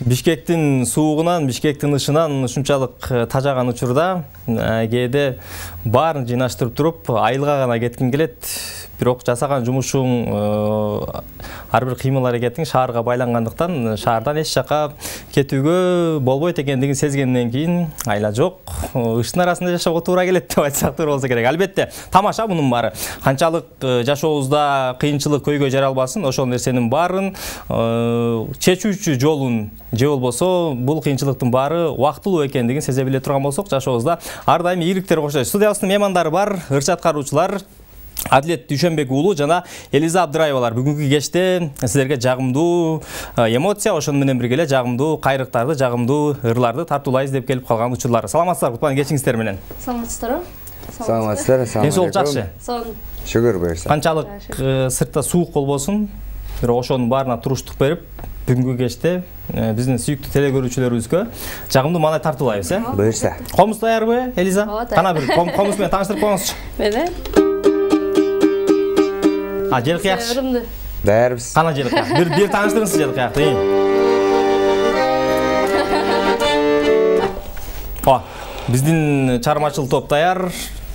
Бишкектин суугунан, Бишкектин ышынан ушунчалык тажаган учурда кээде баарын жыйнаштырып туруп, айылга гана кетким келет. Бирок жасаган жумушуң ар бир кыймыл-аракетиң шаарга байлангандыктан, шаардан эч жака кетүүгө болбойт экендигин сезгенден кийин айла жок, ыштын арасында жашоого туура келет деп айтсак туура болсо керек. Албетте, тамаша мунун баары. Канчалык жашообузда кыйынчылык көйгөй жаралбасын, ошол нерсенин баарын чечүүчү жолун же болбосо бул кыйынчылыктын баары убактылуу экендигин сезе биле турган болсок, жашообузда ар дайым ийгиликтер коштойт. Студиябыздын меймандары бар, ырча аткаруучулар Адилет Дүйшөнбек уулу жана Элиза Абдыраевалар. Бүгүнкү кечте силерге жагымдуу эмоция, ошону менен бирге эле жагымдуу кайрыктарды, жагымдуу ырларды тартуулайбыз деп келип калган учурлар. Саламатсыздар, кутман кечиңиздер менен. Саламатсыздарбы? Саламатсыздар. Ден соолук жакшы. Шүгүр буюрса. Канчалык сыртта суук болбосун, бирок ошонун баарына туруштук берип, бүгүнкү кечте биздин сүйүктүү теле көрүүчүлөрүбүзгө жагымдуу маанай тартуулайбыз, Буюрса. Комуз даярбы, Элиза? Кана бир комуз менен тааныштырып коюңузчу. Мени. Желкыякчы. Даярбыз. Кана желкыяк. Бир тааныштырыңызчы желкыякты. Биздин чармачыл топ даяр.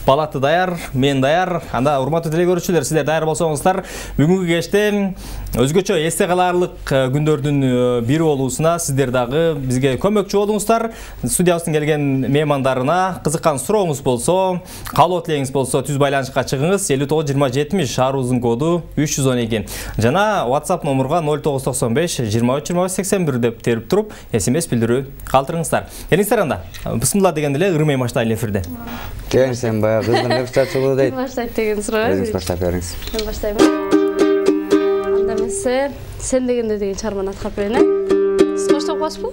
Балаты даяр, мен даяр. Анда урматтуу теле көрүүчүлөр, силер даяр болсоңуздар, бүгүнкү кечте өзгөчө эсте калаарлык күндөрдүн бири болуусуна сиздер дагы бизге көмөкчү болуңуздар. Студиябыздын келген меймандарына кызыккан сурооңуз болсо, каалоо тилегиңиз болсо, түз байланышка чыгыңыз. 59 20 шаарыбыздын коду 312. Жана WhatsApp номурга 0995 23 25 81 деп терип туруп, SMS билдирүү калтырыңыздар. Келиңиздер анда. Бисмилла дегенде эле ырмай баштайлы эфирде. Келин сен баягы кыздын кырсачылуу дейт. Баштайт деген суроо. Өзүңүз баштап бериңиз. Мен баштайбын. Анда мен сен дегенде деген чарманы аткарып берейин. Сиз баштап коесузбу?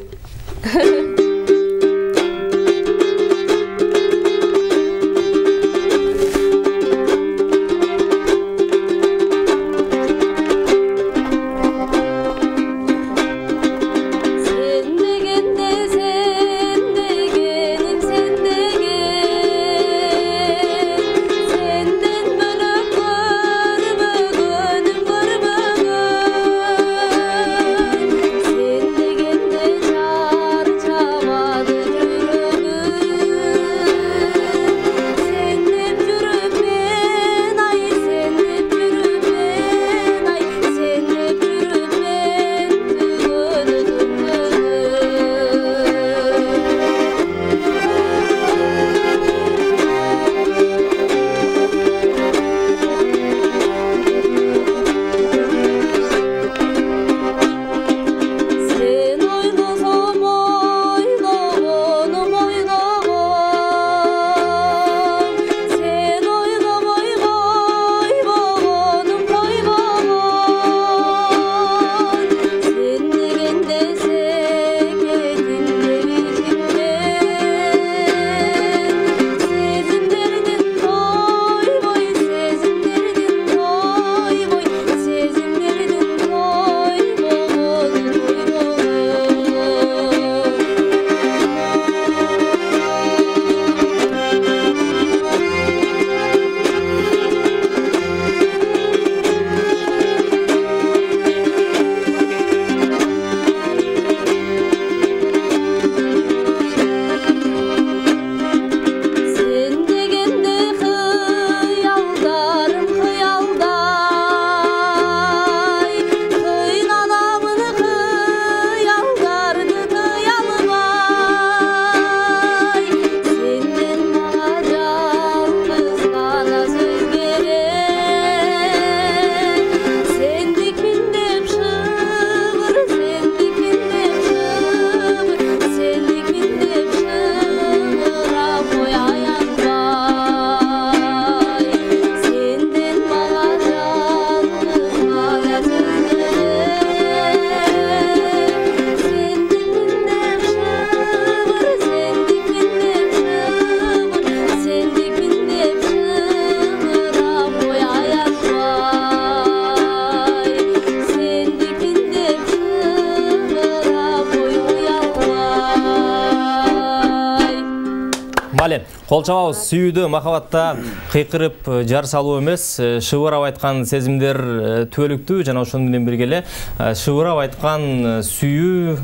Кол чабабыз сүйүүдө, махабатта кыйкырып жар салуу эмес, шыбырап айткан сезимдер түбөлүктүү жана ошону менен бирге эле шыбырап айткан сүйүү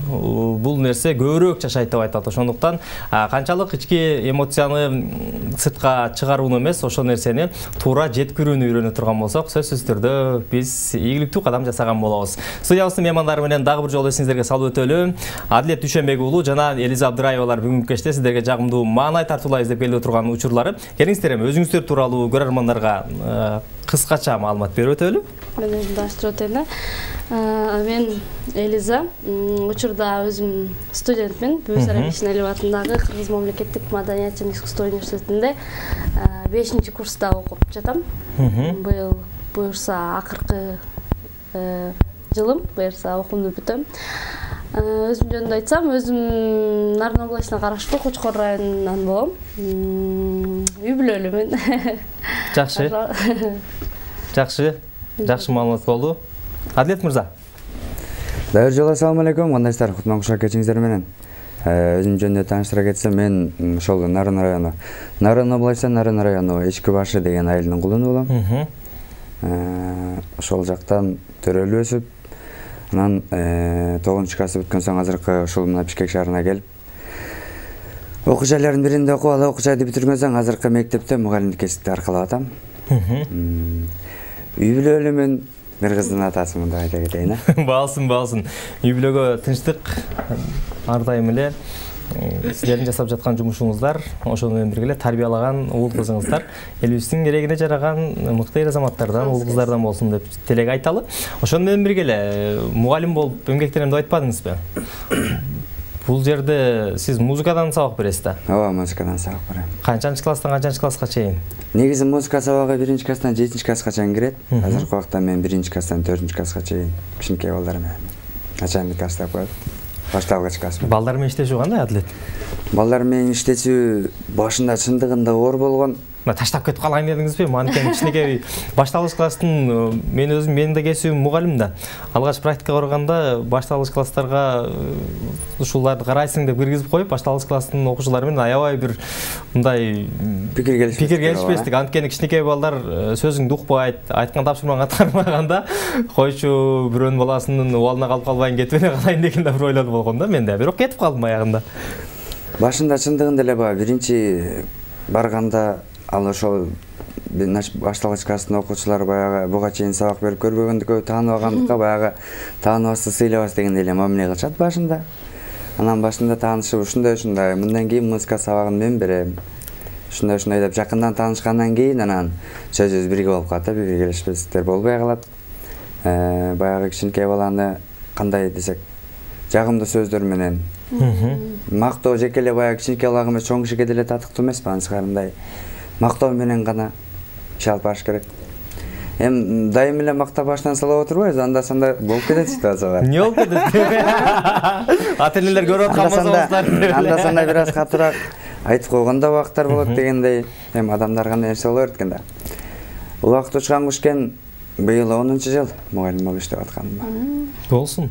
бул нерсе көбүрөөк жашайт деп айтат. Ошондуктан канчалык ички эмоцияны сыртка чыгарууну эмес, ошол нерсени туура жеткирүүнү үйрөнө турган болсок, сөзсүз түрдө биз ийгиликтүү кадам жасаган болобуз. Студиябыздын меймандары менен дагы бир жолу эсиңиздерге салып өтөлү. Адилет Дүйшөнбек уулу жана Элиза Абдыраевалар бүгүнкү кечте сиздерге жагымдуу маанай тартуулайбыз деп келип турган учурлары. Келиңиздер эми өзүңүздөр тууралуу көрөрмандарга кыскача маалымат берип өтөлү. Мен өзүм даштырып өтөйүн. Мен Элиза, учурда өзүм студентмин. Бөйүн Сарайбеков Алиев атындагы Кыргыз мамлекеттик маданият жана искусство университетинде 5-курста окуп жатам. Быйыл буюрса акыркы жылым, буюрса окуумду бүтөм. Өзүм жөнүндө айтсам, өзүм Нарын областына караштуу Кочкор районунан болом. Үй бүлөлүмүн. Жакшы. Жакшы маалымат болду. Адилет мырза. Дагы жолу ассаламу алейкум, кандайсыздар? Кутман кушак кечиңиздер менен. Өзүм жөнүндө тааныштыра кетсем, мен ошол Нарын району, Нарын областы Нарын району Эчки башы деген айылдын кулуну болом. Ошол жактан төрөлүп өсүп, анан 9 классы бүткөн соң азыркы ушул мына Бишкек шаарына келип, окуу жайлардын биринде окуп алып, окуу жайды бүтүргөн соң азыркы мектепте мугалимдик кесипти аркалап атам. Үй бүлөлүмүн, бир кыздын атасымын деп айта кетейин. Баалсын. Үй бүлөгө тынчтык ар дайым эле сиздердин жасап жаткан жумушуңуздар, ошону менен бирге эле тарбиялаган уул кызыңыздар элибиздин керегине жараган мыкты эр азаматтардан, уул кыздардан болсун деп тилек айталы. Ошону менен бирге эле мугалим болуп эмгектенем деп айтпадыңызбы? Бул жерде сиз музыкадан сабак бересиз да? Ооба, музыкадан сабак берем. Канчанчы класстан канчанчы класска чейин? Негизи музыка сабагы 1-класстан 7-класска чейин кирет. Азыркы убакта мен 1-класстан 4-класска чейин кичинекей балдар менен начальник класста коет. Башталгыч класс. Балдар менен иштешүү кандай, Адилет? Балдар менен иштешүү башында чындыгында оор болгон. Таштап кетип калайын дедиңизби? Манекей кичинекей башталгыч класстын мен өзүм менин да кесибим мугалим да. Алгач практикага барганда башталгыч класстарга ушуларды карайсың деп киргизип коюп, башталгыч класстын окуучулары менен аябай бир мындай пикир келишпестик. Анткени кичинекей балдар сөзүңдү укпайт, айткан тапшырмаңы аткармаганда койчу бирөөнүн баласынын убалына калып калбайын, кетип эле калайын деген да бир ойлор болгон да менде. Бирок кетип калдым аягында. Башында чындыгында эле биринчи барганда ал ошол башталгыч класстын окуучулары баягы буга чейин сабак берип көрбөгөндүккө тааныбагандыкка баягы тааныбасты сыйлабас дегендей эле мамиле кылышат башында. Анан башында таанышып ушундай мындан кийин музыка сабагын мен берем. Ушундай деп жакындан таанышкандан кийин анан сөзүбүз бирге болуп калат да, пикир келишпестиктер болбой калат. Баягы кичинекей баланы кандай десек, жагымдуу сөздөр менен мактоо жеке эле баягы кичинекей балага эмес, чоң кишиге деле татыктуу эмес, анчыкандай мактоо менен гана иш алып барыш керек. Эми дайым эле мактап башынан салып отурбайбыз, анда-санда болуп кетет ситуациялар. Эмне болуп кетет? Ата-энелер көрүп аткан болсоңуздар. Анда-санда бир аз катуураак айтып койгон да убактар болот дегендей. Эми адамдар кандай нерсе боло берет экен да. Убакыт учкан куш экен, быйыл 10-жыл мугалим болуп иштеп атканыма. Болсун.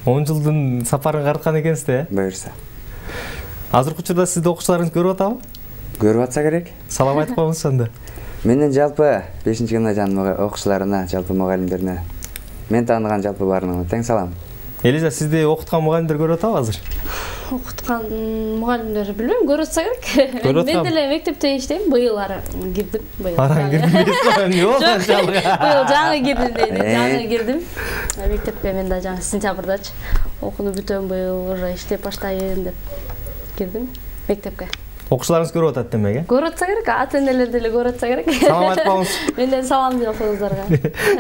10 жылдын сапарын карткан экенсиз да? Буюрса. Азыркы учурда сизди окуучуларыңыз көрүп атабы? Көрүп атса керек. Салам айтып коюңуз анда. Менин жалпы 5-гимназиянын окуучуларына, жалпы мугалимдерине, мен тааныган жалпы баарына тең салам. Элиза, сизди окуткан мугалимдер көрүп атабы азыр? Окуткан мугалимдер билбейм, көрүп атса керек. Мен деле мектепте иштейм, быйыл кирдим. Аран кирдим. Быйыл жаңы кирдим дейт, жаңы кирдим. Мектепке мен да жаңы сентябрдачы окууну бүтөм, быйыл уже иштеп баштайын деп кирдим мектепке. Окуучуларыңыз көрүп атат демек, Көрүп атса керек, ата-энелер деле көрүп атса керек. Салам айтып коюңуз. Менден салам деп коюңуздарга.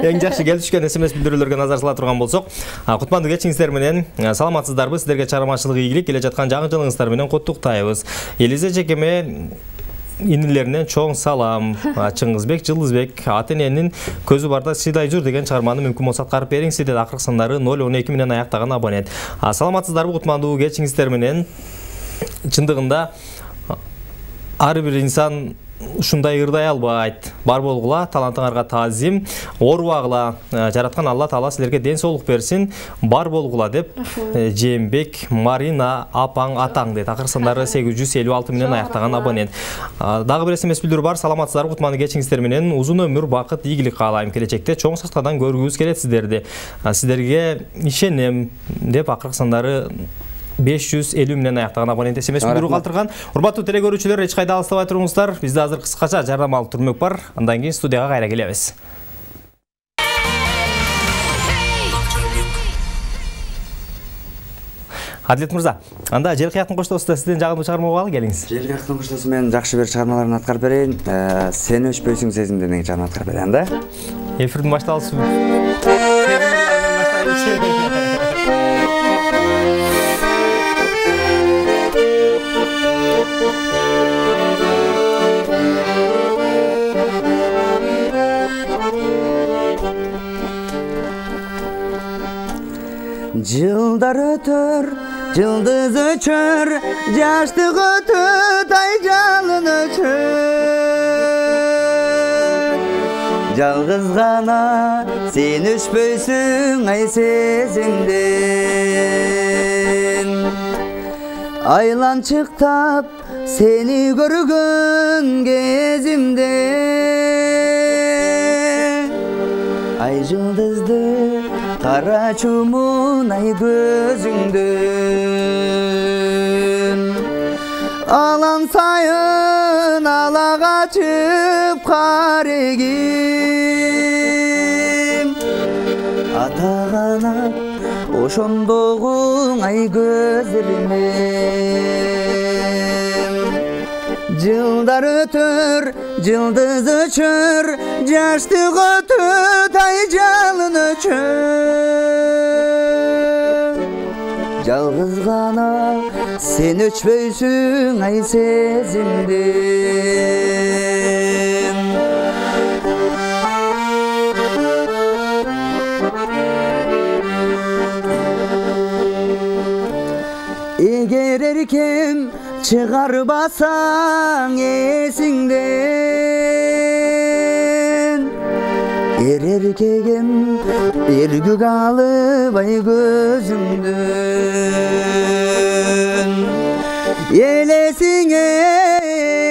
Эң жакшы келип түшкөн SMS билдирүүлөргө назар сала турган болсок, кутмандуу кечиңиздер менен саламатсыздарбы? Сиздерге чыгармачылык ийгилик, келе жаткан жаңы жылыңыздар менен куттуктайбыз. Элиза жекеме инилеринен чоң салам. Чыңгызбек, Жылдызбек, ата-эненин көзү барда сыйдай жүр деген чыгарманы мүмкүн болсо аткарып бериң. Сизде акыркы сандары 012 менен аяктаган абонент. Саламатсыздарбы? Кутмандуу кечиңиздер менен чындыгында ар бир инсан ушундай ырдай албайт. Бар болгула, талантыңарга таазим, оорубагыла, жараткан Алла Таала силерге ден соолук берсин. Бар болгула деп Жээнбек, Марина, апаң, атаң дейт. Акырсындары 856 менен аяктаган абонент. Дагы бир смс билдирүү бар. Саламатсыздарбы, кутманды кечиңиздер менен. Узун өмүр, бакыт, ийгилик каалайм. Келечекте чоң сактадан көргүбүз келет сиздерди. Сиздерге ишенем деп акырсындары 550 менен аяктаган абонент смс билдирүү калтырган. Урматтуу теле көрүүчүлөр, эч кайда алыстабай туруңуздар. Бизде азыр кыскача жардамалык түрмөк бар. Андан кийин студияга кайра келебиз. Адилет мырза, анда Желкыяктын коштоосунда сизден жагымдуу чыгарма угалы келиңиз. Желкыяктын коштоосу менен жакшы бир чыгармаларын аткарып берейин. Сен өчпөйсүң сезимде деген чыгарма аткарып берейин да. Эфирдин башталышыбы. Жылдар өтөр, жылдыз өчөр, жаштык өтөт, ай жалын өчөр. Жалгыз гана сен өчпөйсүң, ай сезимден. Айланчыктап сени көргөн кезимде, ай жылдызды кара чумун ай көзүңдөн. Алан сайын ала качып карегим, атагана ошондогу ай көзлеримен. Жылдар өтөр, жылдыз өчөр, жаштык өтөт, ай жалын өчөр. Жалгыз гана сен өчпөйсүң, ай сезимден. Эгер эркем чыгарбасаң эсиңден, эркегем эргүк алып ай көзүңдөн. Элесиңе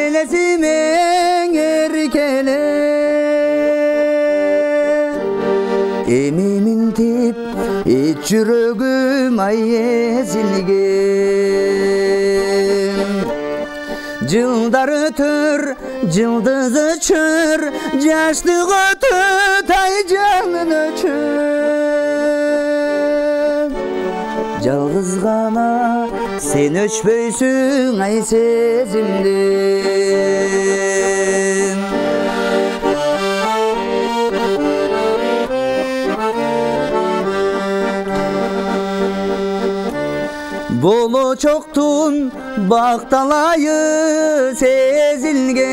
элесимең эркеле, эми минтип ич жүрөгүм ай эзилген. Жылдар өтөр, жылдыз өчөр, жаштык өтөт, ай жалын өчөр. Жалгыз гана сен өчпөйсүң, ай сезимден. Болочоктун бакталайы сезилген,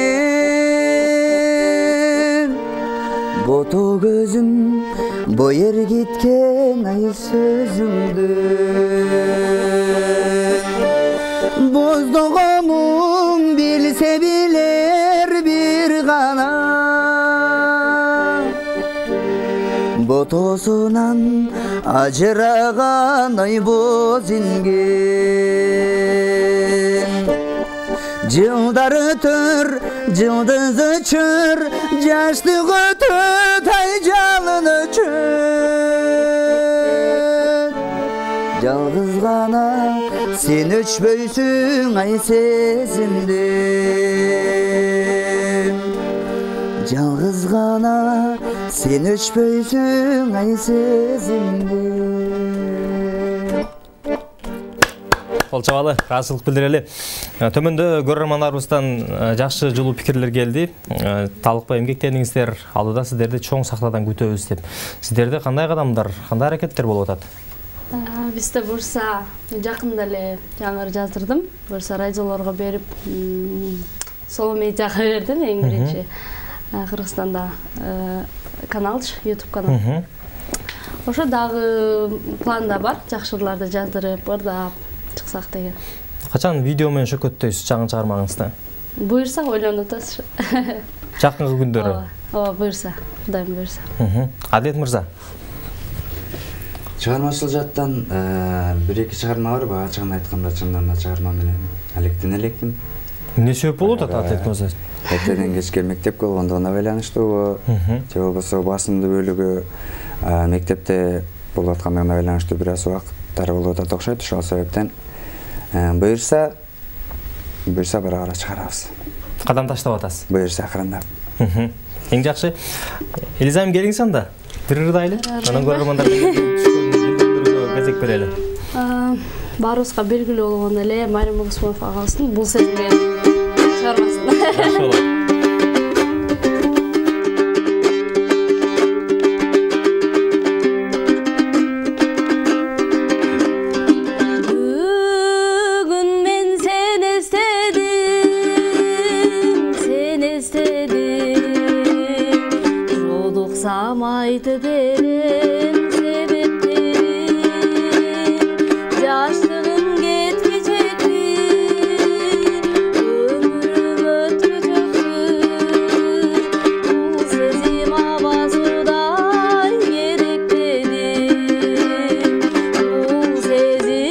бото көзүм боер кеткен ай сөзүңдөн. Боздогонуң билсе билер бир гана, ботосунан ажыраган ай боз инген. Жылдар өтөр, жылдыз өчөр, жаштык өтөт, ай жалын өчөр. Жалгыз гана сен өчпөйсүң, ай сезимден. Жалгыз гана сен өчпөйсүң, ай сезимден. Кол чабалы, ыраазычылык билдирели. Төмөндө көрөрмандарыбыздан жакшы жылуу пикирлер келди. Талыкпай эмгектениңиздер, алдыда сиздерди чоң сахнадан күтөбүз деп. Сиздерде кандай кадамдар, кандай аракеттер болуп атат? Бизде бурса жакында эле жаңыр жаздырдым. Бурса радиолорго берип, сол медиага бердим эң биринчи. Кыргызстанда канал, YouTube канал. Ошо дагы планда бар, жакшыларды жаздырып, ырдап чыксак деген. Качан видео менен шөкөттөйсүз жаңы чыгармаңызды? Буйрса ойлонуп атабыз. Жакынкы күндөрү. Ооба, буйрса. Кудайым буйрса. Адилет мырза. Чыгармачыл жаттан бир-эки чыгарма бар, ачыгын айтканда чындана чыгарма менен алектене элекмин. Эмне себеп болот Адилет мырза? Эртеден кечке мектепке болгондугуна байланыштуу, же болбосо басымдуу бөлүгү мектепте болуп аткандыгына байланыштуу бир аз убакыттар болуп атат окшойт. Ошол себептен буйрса бара бара чыгарабыз. Кадам таштап атасыз. Буйрса акырындап. Эң жакшы. Элизам келиңиз анда. Бир ырдайлы. Анан көрөрмандар кезек берели. Баарыбызга белгилүү болгон эле Марим Мусманов агабыздын бул сезимге чыгармасын. Жакшы болот. Айтып берем себептерин, жаштыгым кеткечекти, өмүрүм өткөчөктү, бул сезим абасудай керектедим, бул сезим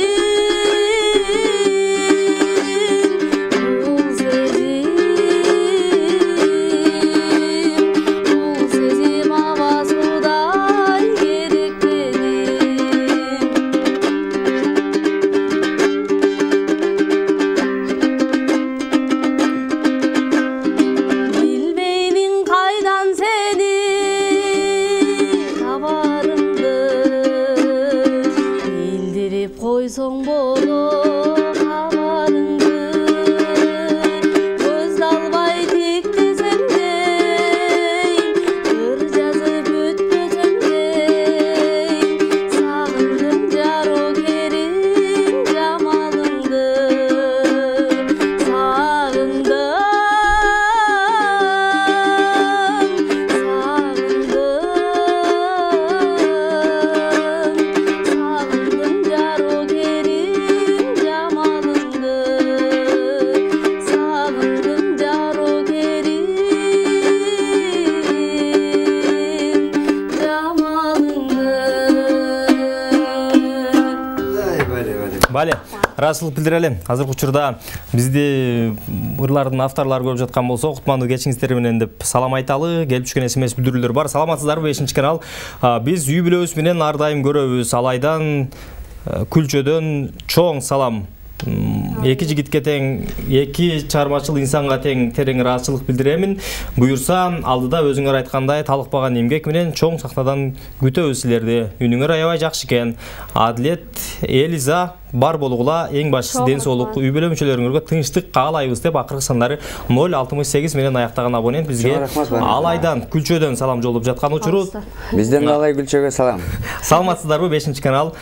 койсоң боло кабарыңды, көз албай тиктесемдей, ыр жазып өтпөсөмдей, сагындым жарокерим жамалыңды, Бале, расылык билдирелим. Азыркы учурда бизди ырлардын авторлору көрүп жаткан болсо, кутмандуу кечиңиздер менен деп салам айталы. Келип түшкөн SMS билдирүүлөр бар. Саламатсыздарбы? 5-чи канал. Биз үй бүлөбүз менен ар дайым көрөбүз. Алайдан Күлчөдөн чоң салам. Эки жигитке тең, эки чармачыл инсанга тең терең ыраазычылык билдиремин. Буюрса, алдыда өзүңөр айткандай талыкпаган эмгек менен чоң сахнадан күтөбүз силерди. Үнүңөр аябай жакшы экен. Адилет, Элиза бар болгула, эң башкысы ден соолук, үй бүлө мүчөлөрүңөргө тынчтык каалайбыз деп акыркы сандары 068 менен аяктаган абонент бизге Алайдан Күлчөдөн салам жолдоп жаткан учуру. Бизден Алай Күлчөгө салам. Саламатсыздарбы? 5-чи канал.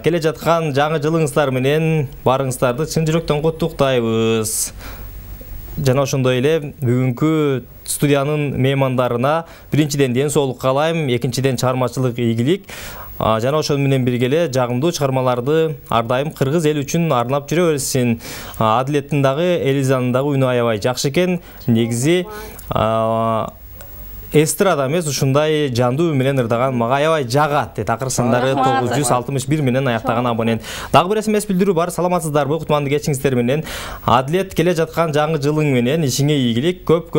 Келе жаткан жаңы жылыңыздар менен барыңыздарды чын жүрөктөн куттуктайбыз. Жана ошондой эле бүгүнкү студиянын меймандарына биринчиден ден соолук каалайм, экинчиден чыгармачылык ийгилик. Жана ошон менен бирге эле жагымдуу чыгармаларды ар дайым кыргыз эл үчүн арнап жүрө берсин. Адилеттин дагы, Элизанын дагы үнү аябай жакшы экен. Негизи эстрада эмес, ушундай жандуу менен ырдаган мага аябай жагат дейт. Акыркы сандары 961 менен аяктаган абонент. Дагы бир SMS билдирүү бар. Саламатсыздарбы? Кутмандуу кечиңиздер менен. Адилет, келе жаткан жаңы жылың менен ишиңе ийгилик, көп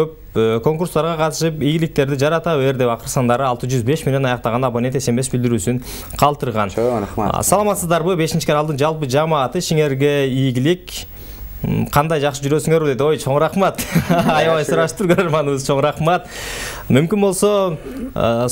конкурстарга катышып, ийгиликтерди жарата бер деп акыркы сандары 605 менен аяктаган абонент SMS билдирүүсүн калтырган. Саламатсыздарбы? 5-чи каналдын жалпы жамааты ишиңерге ийгилик. Кандай жакшы жүрөсүңөр дейт. Ой, чоң рахмат. Аябай сураштыр көрөрманыбыз, чоң рахмат. Мүмкүн болсо,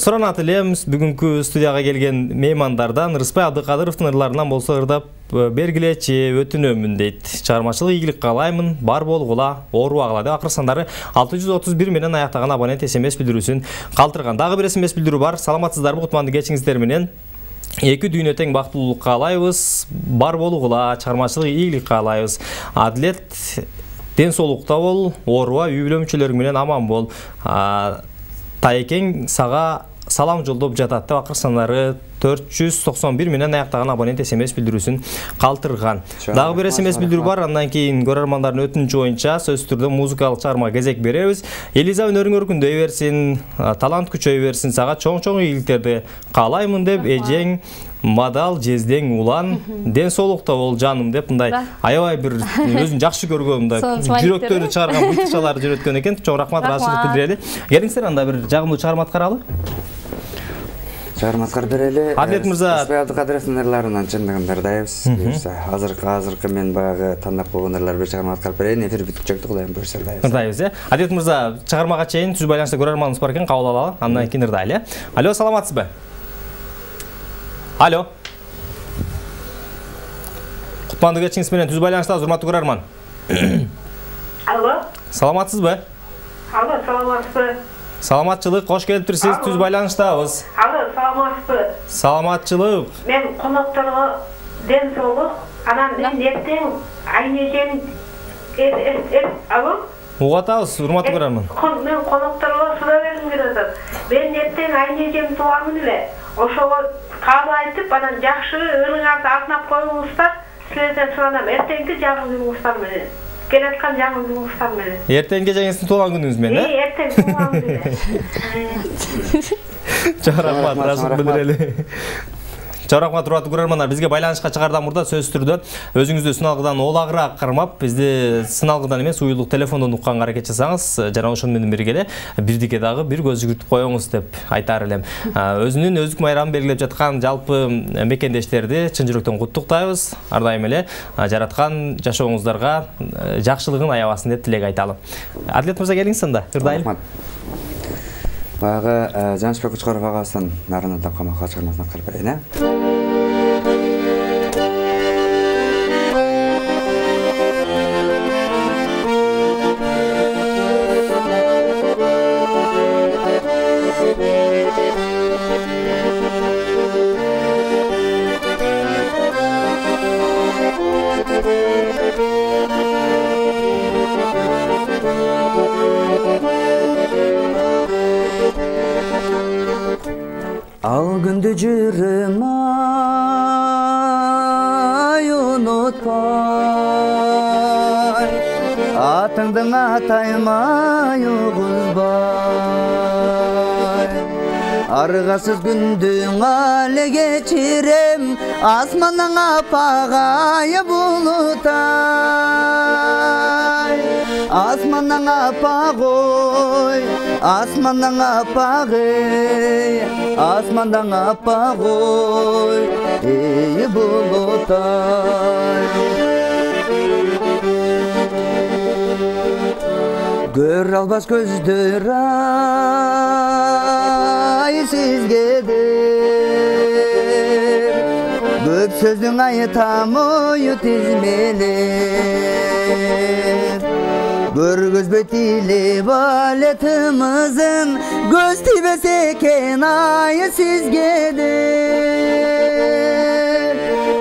суранат элем бүгүнкү студияга келген меймандардан Рыспай Абдыкадыровдун ырларынан болсо ырдап бергилечи, өтүнөмүн дейт. Чыгармачылык ийгилик каалаймын, бар болгула, оорубагыла деп акыркы сандары 631 менен аяктаган абонент SMS билдирүүсүн калтырган. Дагы бир SMS билдирүү бар. Саламатсыздарбы? Кутмандуу кечиңиздер менен. Эки дүйнө тең бактылуулук каалайбыз, бар болгула, чыгармачылык ийгилик каалайбыз. Адилет, ден соолукта бол, ооруба, үй бүлө мүчөлөрүң менен аман бол. Таекең сага салам жолдоп жатат деп акыркы санары 491 менен аяктаган абонент SMS билдирүүсүн калтырган. Дагы бир SMS билдирүү бар, андан кийин көрөрмандардын өтүнүчү боюнча сөзсүз түрдө музыкалык чыгарма кезек беребиз. Элиза өнөрүң өркүндөй берсин, талант күчөй берсин, сага чоң ийгиликтерди каалаймын деп эжең Мадал жездең улан ден соолукта бол жаным деп мындай аябай бир өзүн жакшы көргөн мындай жүрөктөрү чыгарган быйтыкчалар жүрөткөн экен. Чоң рахмат, ыраазычылык билдирели. Келиңиздер анда бир жагымдуу чыгарма аткаралы. Чыгарма аткарып берели. Адилет мырза, Абдыкадыр Кадыровдун ырларынан чындыгында ырдайбыз. Азыркы мен баягы тандап койгон ырлар бир чыгарма аткарып берейин. Эфир бүтүп чыкты, Кудайым буйрса ырдайбыз. Адилет мырза, чыгармага чейин түз байланышта көрөрманыбыз бар экен, кабыл алалы. Андан кийин ырдайлы. Алло, саламатсызбы? Алло. Кутманды кечиңиз менен түз байланыштабыз, урматтуу көрөрман. Алло. Саламатсызбы? Алло, саламатсызбы? Саламатчылык, кош келиптирсиз, түз байланыштабыз. Алло, саламатсызбы? Саламатчылык. Мен конокторго ден соолук, анан мен эртең айнежем алло? Угатабыз, урматтуу көрөрман. Мен конокторго суда бергим келип атат. Мен эртең айнежем тууамын эле. Ошого каалоо айтып, анан жакшы ырыңарды арнап коюңуздар. Силерден суранам, эртеңки жаңы күнүңүздөр менен. Келаткан жаңы күнүңүздөр менен. Эртеңки жеңиңиздин туулган күнүңүз менен, эртең туулган күнү. Чоң рахмат, ыраазычылык билдирели. Чоң рахмат, урматтуу көрөрмандар, бизге байланышка чыгардан мурда сөзсүз түрдө өзүңүздү сыналгыдан олагыраак кармап, бизди сыналгыдан эмес уюлдук телефондон укканга аракет жасаңыз, жана ошону менен бирге эле бирдике дагы бир көз жүгүртүп коюңуз деп айтар элем. Өзүнүн өздүк майрамын белгилеп жаткан жалпы мекендештерди чын жүрөктөн куттуктайбыз. Ар дайым эле жараткан жашооңуздарга жакшылыгын аябасын деп тилек айталы. Адилет мырза, келиңиз анда, ырдайлы. Баягы Жанышбек Учкаров агабыздын нарындан камакка чыгармасын аткарып берейин, Ал күндү жүрмай унутпай, атыңдың атаймай угузбай, аргасыз күндүң але кечирем, асманның апагай булутай. Asmandan apagoy, asmandan apagay, asmandan apagoy, ey bulutay. Gör albas gözdür ay sizge de, köp sözdün aytamı tizmeler. Görgüzbet ile baletımızın göz tibese kenayı sizge de,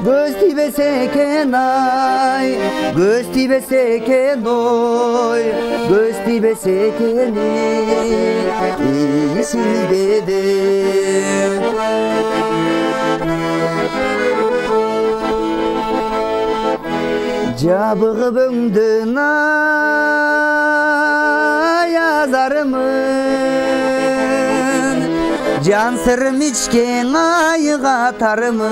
göz tibese kenay, göz tibese kenoy, göz tibese keni iyi sizge de. Jabığı böndün yazarımın, can sırrım içken ayığa tarımın.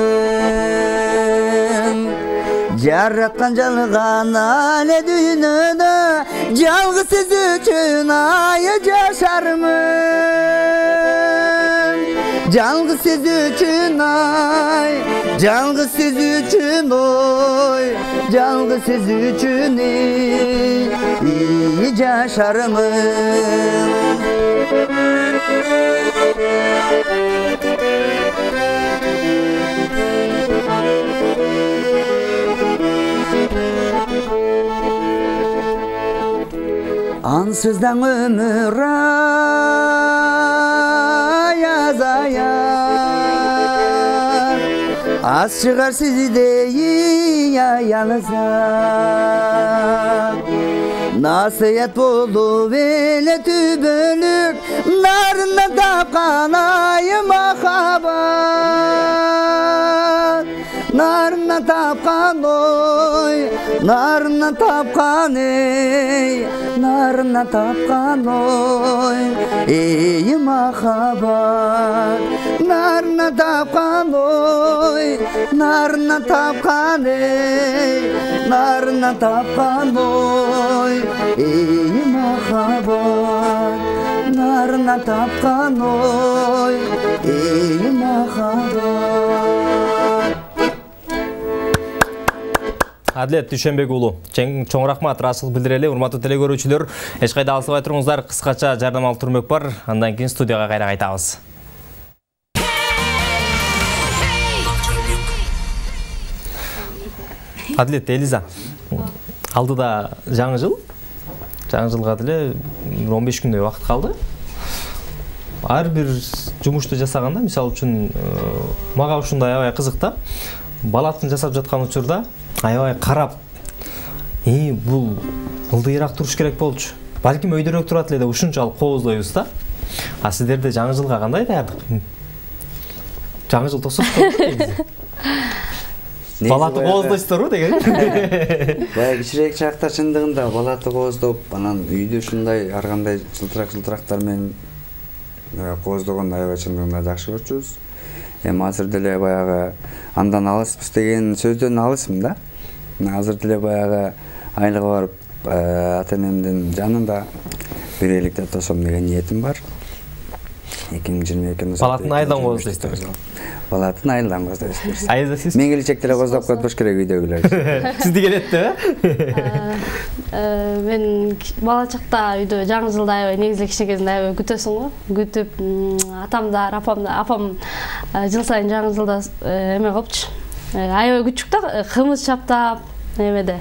Jarratkan jalgan ale dünyada, jalgı siz üçün ayı yaşarımın. Jalgı siz üçün ay, jalgı siz üçün oy, jalgı siz üçün iyi yaşarımın. Ansızdan ömür yazayar, az çıkar sizi de yanınıza. Nasihat bolup ele tübölük narını tapkan ayı mahabat narını tapkan oy narını tapkan ey narını tapkan oy ey mahabat narını tapkan oy narını tapkan ey narını tapkan oy ey mahabat narını tapkan oy ey mahabat. Adlet Дүйшенбек уулу. Чоң рахмат Расыл билдирели. Урматтуу телекөрүүчүлөр, эч кайда алсыбай туруңуздар. Кыскача жардамалуу турмөк бар. Андан кийин студияга кайра кайтабыз. Адлет Элиза. Алдыда жаңы жыл. Жаңы жылга деле 15 күндөй убакыт калды. Ар бир жумушту жасаганда, мисалы үчүн, мага ушундай аябай кызык да. Балатын жасап жаткан учурда аябай карап, бул ылдыйраак туруш керек болчу. Балким өйдөрөөк турат эле деп ушунчалык кооздойбуз да. А сиздерде жаңы жылга кандай даярдык? Жаңы жыл тосуптур негизи. Балаты кооздойсуздарбы деген? Баягы кичирээк чакта чындыгында балаты кооздоп, анан үйдө ушундай ар кандай жылтырактар менен кооздогон аябай чындыгында жакшы көрчүбүз. Азыр деле баягы андан алыспыз деген сөздөн алысмын да. Азыр деле баягы айлыга барып, ата-энемдин жанында бир эликте тосом деген ниетим бар. 2022 Балатын айылдан кооздойсуздар. Балатын айылдан кооздойсуздар. Айылда сиз? Мен келечекте эле кооздоп коюш керек үйдөгүлөр. Сизди келетти, Мен бала чакта үйдө жаңы жылда аябай негизи кичинекейден аябай күтөсүң го. Күтүп, атамдар, апам жыл сайын жаңы жылда эме кылыпчы. Аябай күчүк да, кымыз чаптап, эмеде.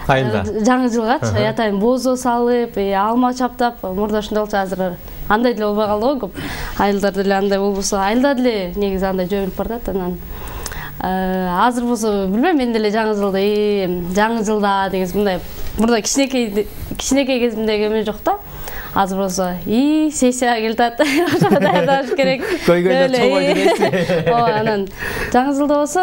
Айылда. Жаңы жылгачы атайын бозо салып, алма чаптап, мурда ушундай болчу, азыр андай деле болбой калды го көп. Айылдар деле андай болбосо, айылда деле негизи андай жөнүп барат, анан азыр болсо билбейм, мен деле жаңы жылда деген мындай мурда кичинекей кезимдеги эме жок да. Азыр болсо сессияга келатат, даярдаш керек. Көйгөйдө чоңой дебейсиз. Ооба, анан жаңы жылда болсо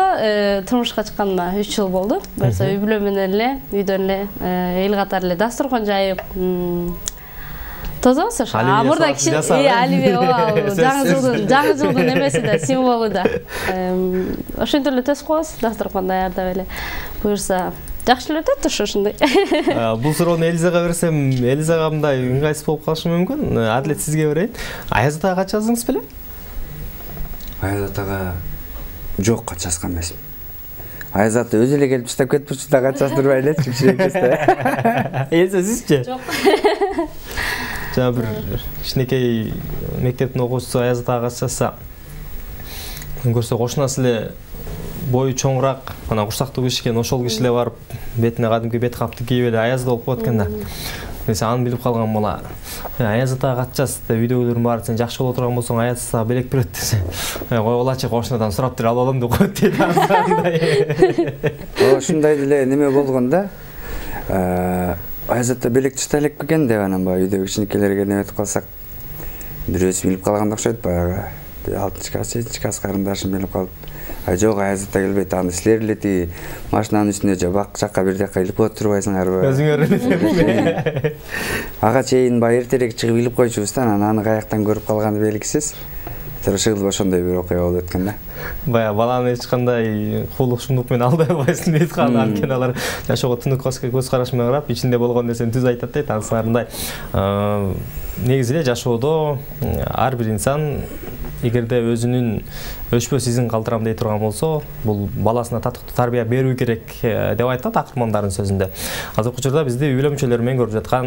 турмушка чыкканыма 3 жыл болду. Буюрса үй бүлө менен эле, үйдөн эле эл катары эле дасторкон жайып, тозобуз. Мурда кичине алиби, жаңы жылдын эмеси да, символу да. Ошентип эле төсүп коебуз, дасторкон даярдап эле. Буюрса жакшы эле өтөт ушундай. Бул суроону Элизага берсем, Элизага мындай ыңгайсыз болуп калышы мүмкүн. Адлет сизге берейин. Аяз атага кача жаздыңыз беле? Аяз атага жок, кача жазган эмесмин. Аяз ата өзү эле келип иштеп кетипчи да, кача жаздырбай элечи кичинекейсте. Элиза сизчи? Жок. Жана бир кичинекей мектептин окуучусу Аяз атага кача жазса, көрсө кошунасы эле бою чоңураак, анан курсактуу киши экен, ошол киши эле барып бетине кадимки бет капты кийип эле Аязда болуп коет экен да. Мен аны билип калган бала. Аяз атага кат жаз деп үйдөгүлөрүм баары сен жакшы боло турган болсоң Аяз атага белек берет десе. Койгулачы, кошунадан сурап туруп алып алам деп коет дейт. Ошондой деле неме болгон да. Аяз ата белек чыта элек бекен деп анан баягы үйдөгү кичинекейлерге неметип калсак, бирөөсү билип калган окшойт баягы. 6-7 класс карындашым билип калып, жок, Аяз ата келбейт, аны силер эле тиги машинанын үстүнө же бак жакка бир жакка илип коюп турбайсыңарбы? Өзүңөр эле. Ага чейин баягы эртерээк чыгып илип койчубуз да, анан аны каяктан көрүп калганы белгисиз. Ошондой ошондой бир окуя болуп өткөн да. Баягы баланы эч кандай куулук шумдук менен алдай албайсың дейт кана, анткени алар жашоого түнүк көз караш менен карап, ичинде болгон нерсени түз айтат дейт. Анысыңарындай негизи эле жашоодо ар бир инсан эгерде өзүнүн өчпөс изин калтырам дей турган болсо, бул баласына татыктуу тарбия берүү керек деп айтат акырмандардын сөзүндө. Азыркы учурда бизди үй бүлө мүчөлөрү менен көрүп жаткан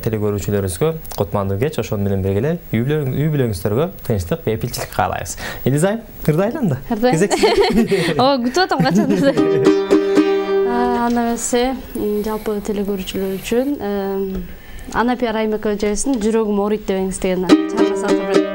телекөрүүчүлөрүбүзгө кутмандуу кеч, ошон менен бирге эле үй бүлөңүздөргө тынчтык, бейпилчилик каалайбыз. Элиза, ырдайланды. Ооба, күтүп атам качандыр. Анда эмесе, жалпы телекөрүүчүлөр үчүн Анапия Раймекова эжебиздин жүрөгүм ооруйт деп эңистеген чарбасаты.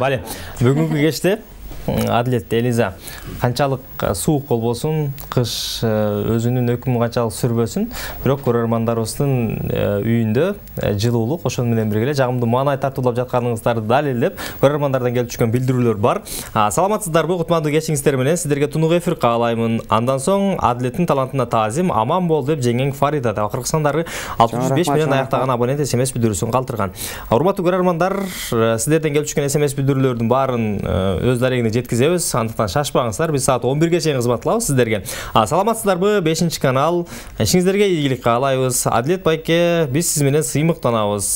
Бале, бүгүнкү кечте Адилет, Элиза, канчалык суук болбосун, кыш өзүнүн өкүмүн канчалык сүрбөсүн, бирок көрөрмандарыбыздын үйүндө жылуулук, ошон менен бирге жагымдуу маанай тартуулап жатканыңыздарды далилдеп, көрөрмандардан келип түшкөн билдирүүлөр бар. Саламатсыздарбы, кутмандуу кечиңиздер менен сиздерге тунук эфир каалаймын. Андан соң Адилеттин талантына таазим, аман бол деп жеңең Фарида да Кыргызстандагы 65 миллион аяктаган абонент SMS билдирүүсүн калтырган. Урматтуу көрөрмандар, сиздерден келип түшкөн SMS билдирүүлөрдүн баарын өз дарегине жеткизебиз, андыктан шашпаңыздар. Биз саат 11-ге чейин кызмат кылабыз сиздерге. Саламатсыздарбы, 5-чи канал. Ишиңиздерге ийгилик каалайбыз. Адилет байке, биз сиз менен сыймыктанабыз.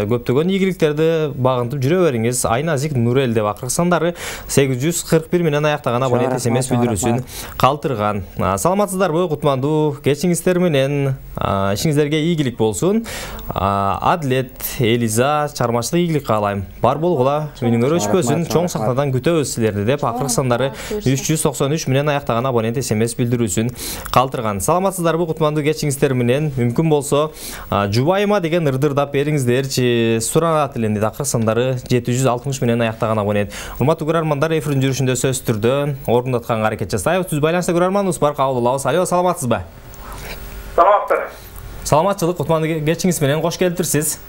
Көптөгөн ийгиликтерди багынтып жүрө бериңиз. Айназик Нурел деп Кыргызстандагы 841 миллион аяктаган абонент SMS билдирүүсүн калтырган. Саламатсыздарбы, кутмандуу кечиңиздер менен. Ишиңиздерге ийгилик болсун. Адилет, Элиза, чармачылык ийгилик каалайм. Бар болгула, үнүңөр өчпөсүн, чоң сахнадан күтөбүз силерди деп Кыргызстандагы 393 миллион аяктаган абонент SMS билдирүүсүн калтырган. Саламатсыздарбы, кутмандуу кечиңиздер менен. Мүмкүн болсо жубайыма деген ырдырдап бериңиздерчи. Суранат эле дейт Кыргызстандагы 760 миллион аяктаган абонент. Урматтуу көрөрмандар, эфирдин жүрүшүндө сөз түрдө орундатканга аракет жасайбыз. Түз байланышта көрөрманыбыз бар, кабыл алабыз. Алло, саламатсызбы? Саламатсыздар. Саламатчылык, кутмандуу кечиңиз менен кош келиптирсиз.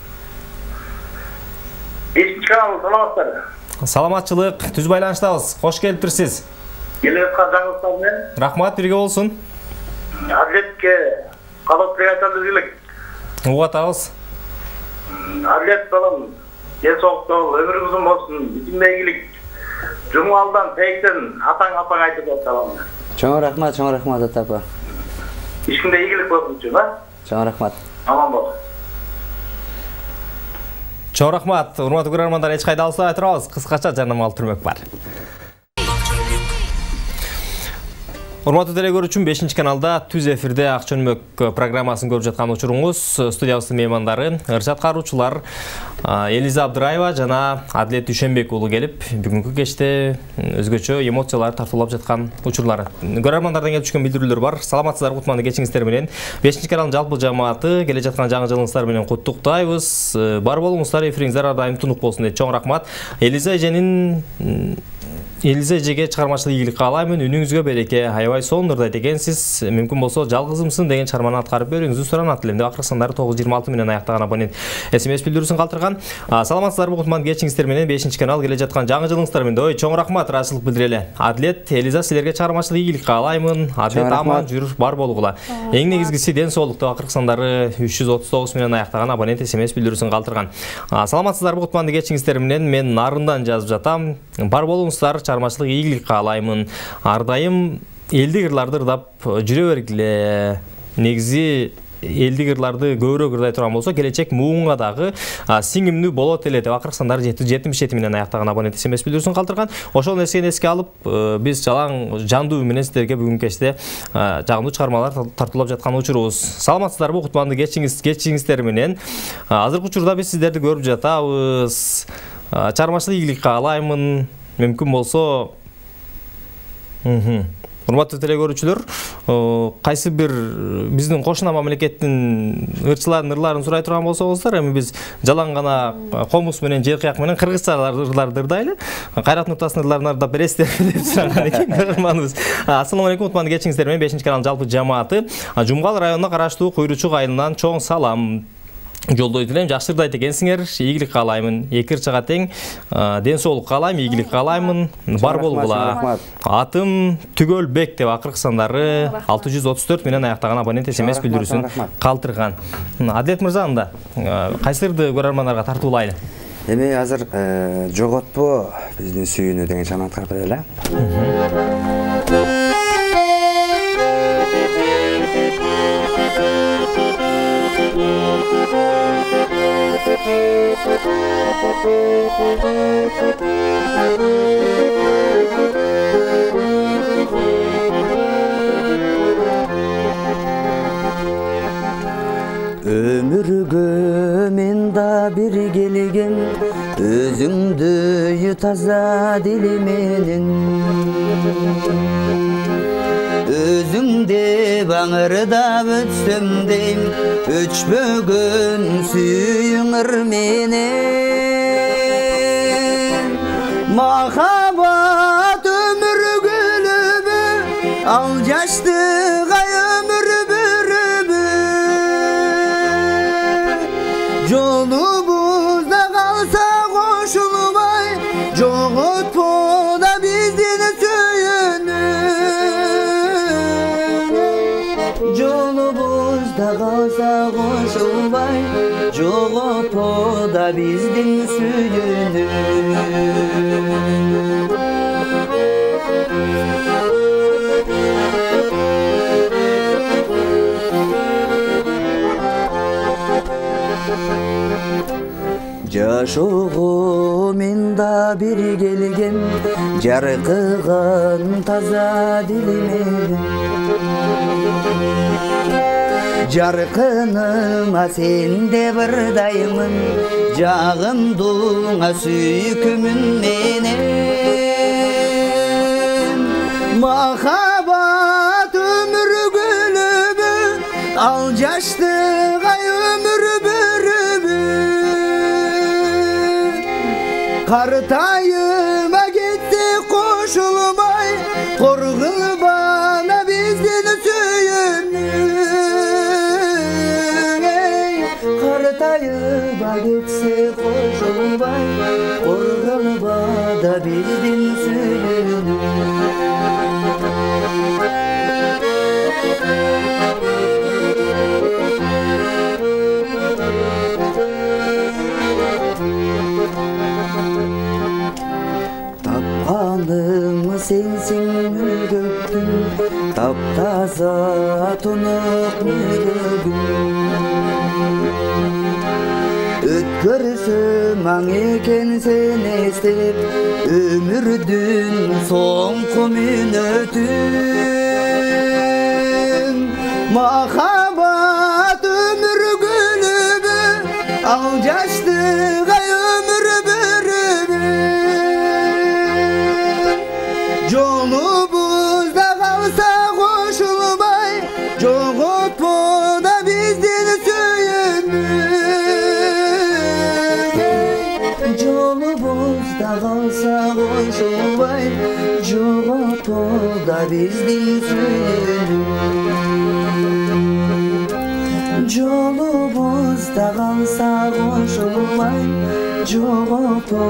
5-чи канал, саламатсыздар. Саламатчылык, түз байланыштабыз. Кош келиптирсиз. Келе аткан жаңылыктар менен. Рахмат, бирге болсун. Адилетке калып айталы элек. Угатабыз. Адилет балам, денсаулыкта бол, өмүрүң узун болсун, бүтүн ийгилик. Жумалдан, тегден атаң апаң айтып атабам. Чоң рахмат атапа. Ишкимде ийгилик болсунчу, ба? Чоң рахмат. Аман бол. Чоң рахмат. Урматтуу көрөрмандар, эч кайда алыспай турабыз. Кыскача жарнамалык түрмөк бар. Урматтуу телекөрүүчүм, 5-чи каналда түз эфирде Ак чөнмөк программасын көрүп жаткан учуруңуз. Студиябыздын меймандары ырчат каруучулар Элиза Абдыраева жана Адилет Дүйшөнбек уулу келип, бүгүнкү кечте өзгөчө эмоциялар тартуулап жаткан учурлар. Көрөрмандардан келип түшкөн билдирүүлөр бар. Саламатсыздар, кутмандуу кечиңиздер менен. 5-чи каналдын жалпы жамааты келе жаткан жаңы жылыңыздар менен куттуктайбыз. Бар болуңуздар, эфириңиздер ар дайым тунук болсун деп чоң рахмат. Элиза эжеге чыгармачылык ийгилик каалаймын. Үнүңүзгө береке, аябай сонурдайт экенсиз. Мүмкүн болсо жалгызымсың деген чарманы аткарып бериңиз. Суранат элем деп Кыргызстандагы 926 миллион аяктаган абонент SMS билдирүүсүн калтырган. Саламатсыздарбы, кутмандуу кечиңиздер менен. 5-чи канал келе жаткан жаңы жылыңыздар менен. Ой, чоң рахмат, ыраазычылык билдиреле. Адилет, Элиза, силерге чыгармачылык ийгилик каалаймын. Адилет аман жүр, бар болгула. Эң негизгиси денсаулыкта Кыргызстандагы 339 миллион аяктаган абонент SMS билдирүүсүн калтырган. Саламатсыздарбы, кутмандуу кечиңиздер менен. Мен нарындан жазып жатам. Бар болуңуздар, чармачылык ийгилик каалаймын. Ар дайым элдик ырларды ырдап жүрө бергиле. Негизи элдик ырларды көбүрөөк ырдай турган болсо, келечек муунга дагы сиңимдүү болот эле деп Кыргызстандагы 777 миллион аяктаган абонент SMS билдирүүсүн калтырган. Ошол нерсени эске алып, биз жалаң жандуу менен сиздерге бүгүнкү кечте жагымдуу чыгармалар тартуулап жаткан учурубуз. Саламатсыздарбы, кутмандуу кечиңиздер менен. Азыркы учурда биз сиздерди көрүп жатабыз. Чыгармачылык ийгилик каалаймын. Мүмкүн болсо урматтуу телекөрүүчүлөр, кайсы бир биздин кошуна мамлекеттин ырчыларын ырларын сурай турган болсоңуздар, эми биз жалаң гана комуз менен жер кыяк менен кыргызча ырларды ырдайлы. Кайрат Нуртастын ырларын ырдап бересиздер деп сураган экен көрөрманыбыз. Ассаламу алейкум, кутмандуу кечиңиздер менен. 5-чи канал жалпы жамааты Жумгал районуна караштуу Куйручук айылынан чоң салам. Жолдой делем, жакшы ырдайт экенсиңер, ийгилик каалаймын. Эки ырчага тең денсаулык каалайм, ийгилик каалаймын. Бар болгула. Атым Түгөлбек деп Кыргызстандагы 634 миллион аяктаган абонент SMS билдирүүсүн калтырган. Адилет мырза, анда кайсы ырды көрөрмандарга тартуулайлы? Эми азыр жоготпо биздин сүйүүнү деген чарманы аткарып берели. Ömürgө men da bir gelgem, özüңdü taza dili menen. Özüңde bağırda ötsöm deyim, öçmөгөн sүйüңür menen. Mahabat ömür gülümü, al yaştığa ömür bürümü. Yolumuzda kalsa koşulmay, çoğutpu da bizden söyünü. Yolumuzda kalsa koşulmay, çoğutpu da bizden söyünü. Yaşoğumunda bir gelgem, jarqıgan taza dilime. Jarqınıma sende bir dayımın, jağımduna süykümün menen. Mahabat ömür gülümü, al yaştığa ömür bürümü. Kartayıma gitti koşulmay, korgul bana bizden söyünü. Kartayıma gitse koşulmay, korgul bana bizden söyünü. Tapqanım sensin mürgöktün, taptaza tunuq mürgögün. Ötkürsüm eken sen estep, ömürdün soňky münötün. Mahabat ömür gülümü, al yaştığa ömür bürümü. Yolumuzda kalsa koşulmay, çoğutpu da bizden söyünü. Yolumuzda kalsa koşulmay, çoğutpu da bizden söyünü. Yolumuzda kalsa koşulmay, çoğutpu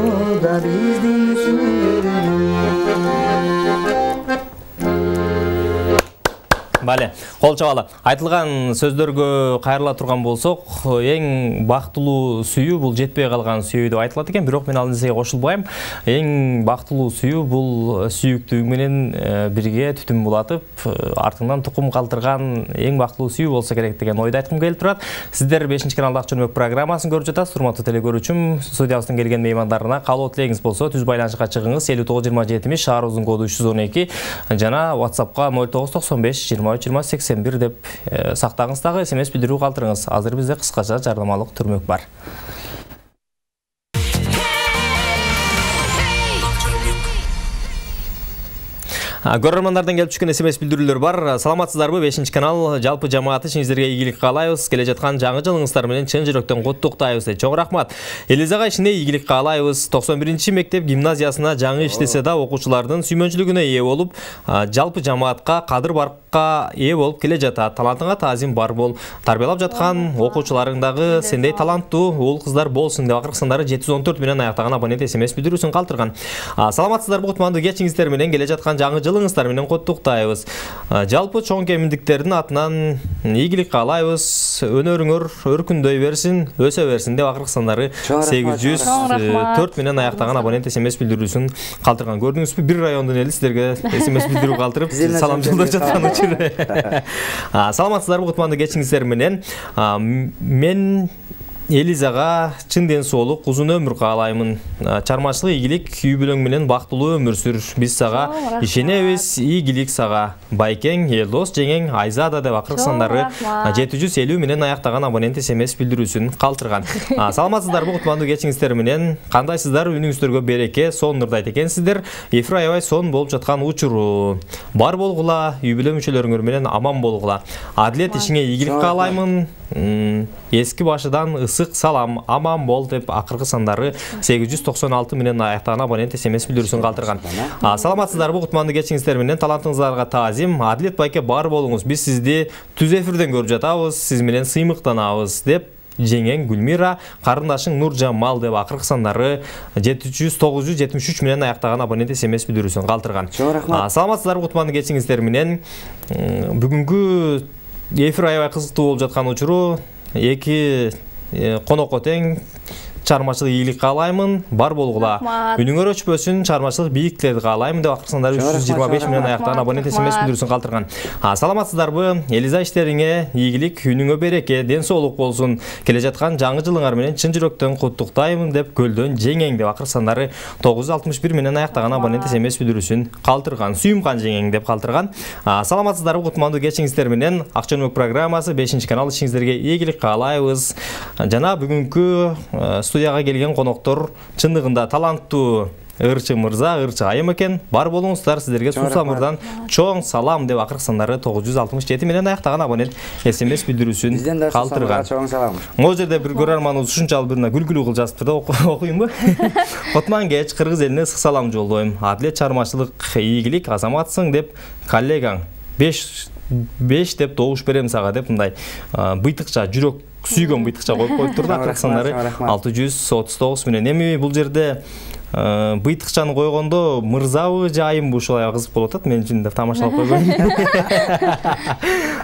da bizden söyünü. Bale, кол чабалы. Айтылган сөздөргө кайрыла турган болсок, эң бактылуу сүйүү бул жетпей калган сүйүү деп айтылат экен, бирок мен ал нерсеге кошулбайм. Эң бактылуу сүйүү бул сүйүктүү менен бирге түтүн булатып, артыңдан тукум калтырган эң бактылуу сүйүү болсо керек деген ойду айткым келип турат. Сиздер 5 каналдагы чөнөк программасын көрүп жатасыз. Урматтуу телекөрүүчүм, студиябыздын келген меймандарына каалоо тилегиңиз болсо түз байланышка чыгыңыз. 5927 шаар узун коду 312 жана WhatsAppка 0995 23-20-81 деп сактаңыздагы SMS билдирүү калтырыңыз. Азыр бизде кыскача жардамалык түрмөк бар. Көрөрмандардан келип түшкөн SMS билдирүүлөр бар. Саламатсыздарбы? 5 канал жалпы жамааты сиңиздерге ийгилик каалайбыз. Келе жаткан жаңы жылыңыздар менен чын жүрөктөн куттуктайбыз. Чоң рахмат. Элизага ишине ийгилик каалайбыз. 91-мектеп гимназиясына жаңы иштесе да окуучулардын сүймөнчүлүгүнө ээ болуп, жалпы жамаатка кадыр баркка ээ болуп келе жатат. Талантыңа таазим бар бол. Тарбиялап жаткан окуучуларыңдагы сендей таланттуу уул кыздар болсун деп акыркысындары 714 менен аяктаган абонент SMS билдирүүсүн калтырган. Саламатсыздарбы? Кутмандуу кечиңиздер менен келе жаткан жаңы жылыңыздар менен куттуктайбыз. Жалпы чоң кеминдиктердин атынан ийгилик каалайбыз. Өнөрүңөр өркүндөй берсин, өсө берсин деп акыркысындары 804 менен аяктаган абонент SMS билдирүүсүн калтырган. Көрдүңүзбү? Бир райондун эли сиздерге SMS билдирүү калтырып, салам жолдоп жаткан үчүн. Саламатсыздарбы? Кутмандуу кечиңиздер менен мен Элизага чын ден соолук, узун өмүр каалаймын. Чармачылык ийгилик, үй бүлөң менен бактылуу өмүр сүр. Биз сага ишенебиз. Ийгилик сага. Байкең, Элдос жеңең, Айзада деп акыркысындары 750 менен аяктаган абонент SMS билдирүүсүн калтырган. Саламатсыздарбы? Кутмандуу кечиңиздер менен кандайсыздар? Үнүңүздөргө береке, сон нурдайт экенсиздер. Эфир аябай сон болуп жаткан учуру. Бар болгула, үй бүлө мүчөлөрүңөр менен аман болгула. Адилет, ишиңе ийгилик каалаймын. Эски башыдан ысы ысык салам, аман бол деп акыркы сандары 896 менен аяктаган абонент SMS билдирүүсүн калтырган. Саламатсыздарбы, кутмандуу кечиңиздер менен, талантыңыздарга таазим. Адилет байке бар болуңуз. Биз сизди түз эфирден көрүп жатабыз, сиз менен сыймыктанабыз деп жеңең Гүлмира, карындашың Нуржамал деп акыркы сандары 973 менен аяктаган абонент SMS билдирүүсүн калтырган. Саламатсыздарбы, кутмандуу кечиңиздер менен. Бүгүнкү эфир аябай кызыктуу болуп жаткан учуру эки конокко тең чармачылык ийгилик каалаймын, бар болгула. Үнүңөр өчпөсүн, чармачылык бийиктиктерди каалаймын деп акыркы сандары 325 менен аяктаган абонент SMS билдирүүсүн калтырган. Саламатсыздарбы? Элиза иштериңе ийгилик, үнүңө береке, ден соолук болсун. Келе жаткан жаңы жылыңар менен чын жүрөктөн куттуктаймын деп Көлдөн жеңең деп акыркы сандары 961 менен аяктаган абонент SMS билдирүүсүн калтырган. Сүйүмкан жеңең деп калтырган. Саламатсыздарбы, кутмандуу кечиңиздер менен, Акчанөк программасы 5-канал ишиңиздерге ийгилик каалайбыз. Жана бүгүнкү студияга келген коноктор чындыгында таланттуу Ырчы мырза, Ырчы айым экен. Бар болуңуздар, сиздерге Сусамырдан чоң салам деп акыркы сандары 967 менен аяктаган абонент SMS билдирүүсүн калтырган. Чоң салам. Могу жерде бир көрөрманыбыз ушунчалык бирина күлкүлүү кылып жазыптыр да, окуймбу? Котман кеч кыргыз элине ысык салам жолдойм. Адилет, чармачылык ийгилик, азаматсың деп коллегаң 5 деп добуш берем сага деп мындай быйтыкча жүрөк сүйгөн быйтыкча коюп коюптур да, акыркы сандары 639 менен. Эми бул жерде быйтыкчаны койгондо мырзабы же айымбы ушулай кызык болуп атат, мен үчүн деп тамашалап койгон.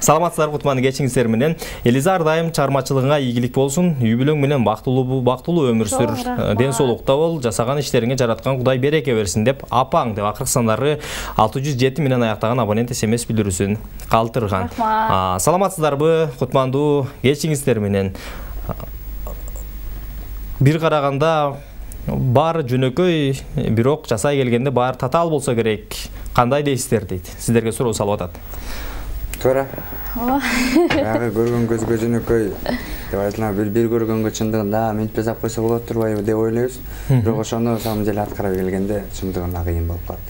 Саламатсыздарбы, кутмандуу кечиңиздер менен. Элиза ар дайым чармачылыгыңа ийгилик болсун, үй бүлөң менен бактылуу өмүр сүр, ден соолукта бол, жасаган иштериңе жараткан Кудай береке берсин деп апаң деп акыркы сандары 607 менен аяктаган абонент SMS билдирүүсүн калтырган. Саламатсыздарбы, кутмандуу кечиңиздер менен. Бир караганда баары жөнөкөй, бирок жасай келгенде баары татаал болсо керек. Кандай дейсиздер дейт. Сиздерге суроо салып атат. Туура. Ага көргөн көзгө жөнөкөй деп айтылган, бир көргөнгө чындыгында мынтип жасап койсо болот турбайбы деп ойлойбуз. Бирок ошону самый деле аткара келгенде чындыгында кыйын болуп калат.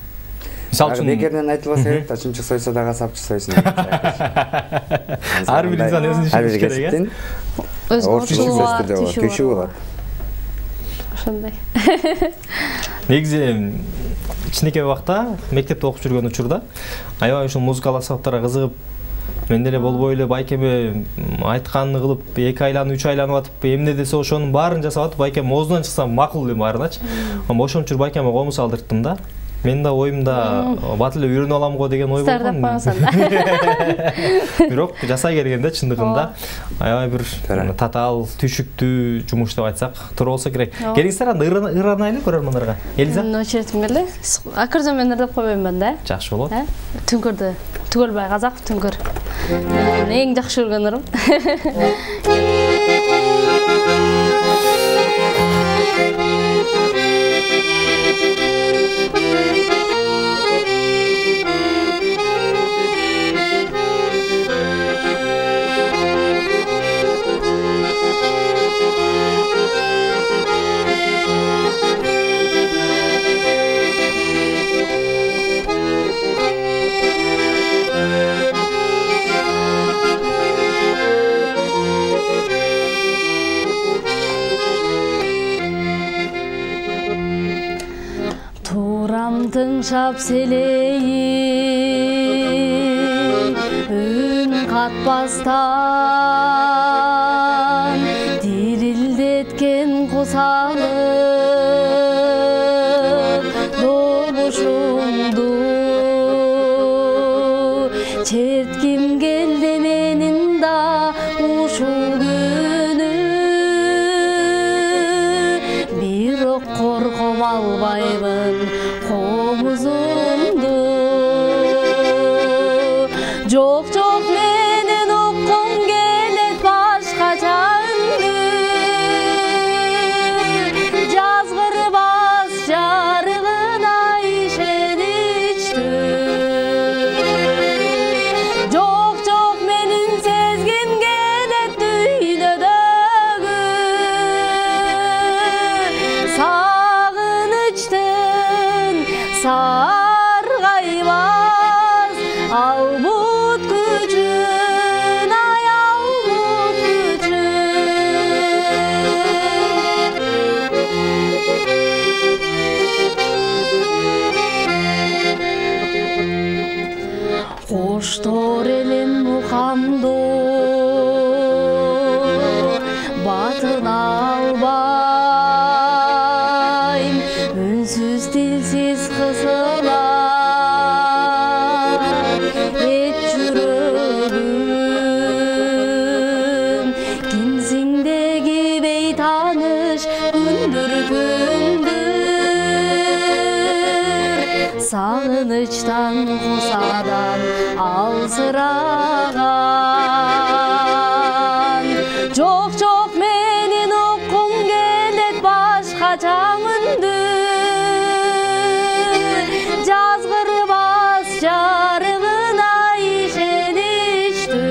Мисалы үчүн бекерден айтылбаса керек, чынчык сойсо дагы сапчы сойсун. Ар бир инсан өзүн түшүнүш керек. Өзгөчө болот. Ошондой. Негизи кичинекей убакта мектепте окуп жүргөн учурда аябай ушул музыкалык аспаптарга кызыгып, мен деле болбой эле байкеме айтканын кылып 2 айланып 3 айланып атып, эмне десе ошонун баарын жасап атып, байкем оозунан чыкса макул эле баарыначы. Ошончур байкеме комуз алдырттым да. Мен да оюмда бат эле үйрөнүп алам го деген ой болгон. Бирок жасай келгенде чындыгында аябай бир татаал, түшүктүү жумуш деп айтсак туура болсо керек. Келиңиздер анда ыранайлы көрөрмандарга. Элиза. Очеретим келди. Акырзон мен ырдап койбоймун да. Жакшы болот. Түңкөрдү. Түгөлбай Казак түңкөр. Эң жакшы көргөн ырым. Тыңшап селейи үн катпастан дирилдеткен кусалып добушумду чертким келди менин да ушул күнү бирок коркоп албайбын комузумду жок менен уккум келет башкача үндү жаз тына албайм, үнсүз тилсиз кысылам, эт жүрөгүм, кимсиң деги бейтаныш күндүр сағыныштан қосадан алсыраған. Жоқ менің ұққым келет башқача мүндү, жазғырбас жарығына ишенішті.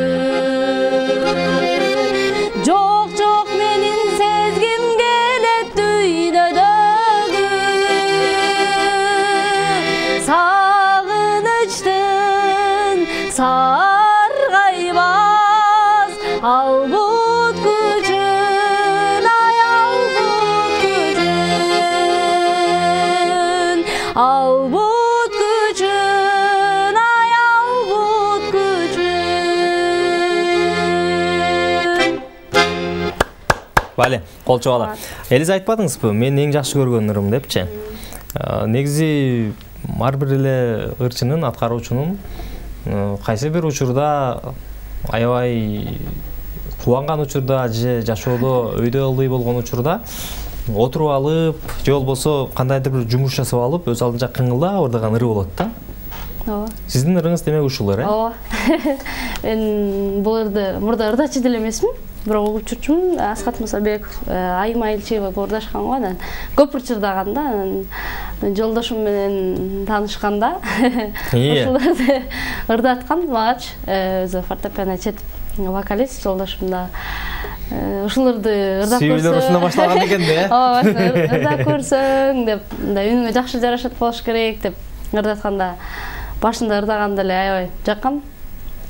Жоқ менің сезгім келет дүйнөдөгү, сағыныштың сарғайбас албут күчін, ай албут күчін, албут күчін, ай албут күчін. Вали, қол чоғала. Элиза айтпадыңыз бу, мен ең жақсы көрген ырым депчи. Негизи ар бир эле ырчынын, аткаруучунун кайсы бир учурда аябай кубанган учурда же жашоодо өйдө ылдый болгон учурда отуруп алып, же болбосо кандайдыр бир жумуш жасап алып, өз алдынча кыңылдап ырдаган ыры болот да. Ооба. Сиздин ырыңыз демек ушул ыр, э? Ооба. Мен бул ырды мурда ырдачы деле эмесмин. Бирок угуп жүрчүмүн. Аскат Мусабеков, Айым Айылчиева көрдашканго анан көп ырчырдаганда, жолдошум менен таанышканда ошолорду ырдаткан багач, өзү фортепиано чет вокалист жолдошум да. Ушуларды ырдап көрсөң. Сүйүүлөр ушунда башталган экен да, э? Ооба, ырдап көрсөң деп, үнүңө жакшы жарашат болуш керек деп ырдатканда башында ырдаганда эле аябай жаккан.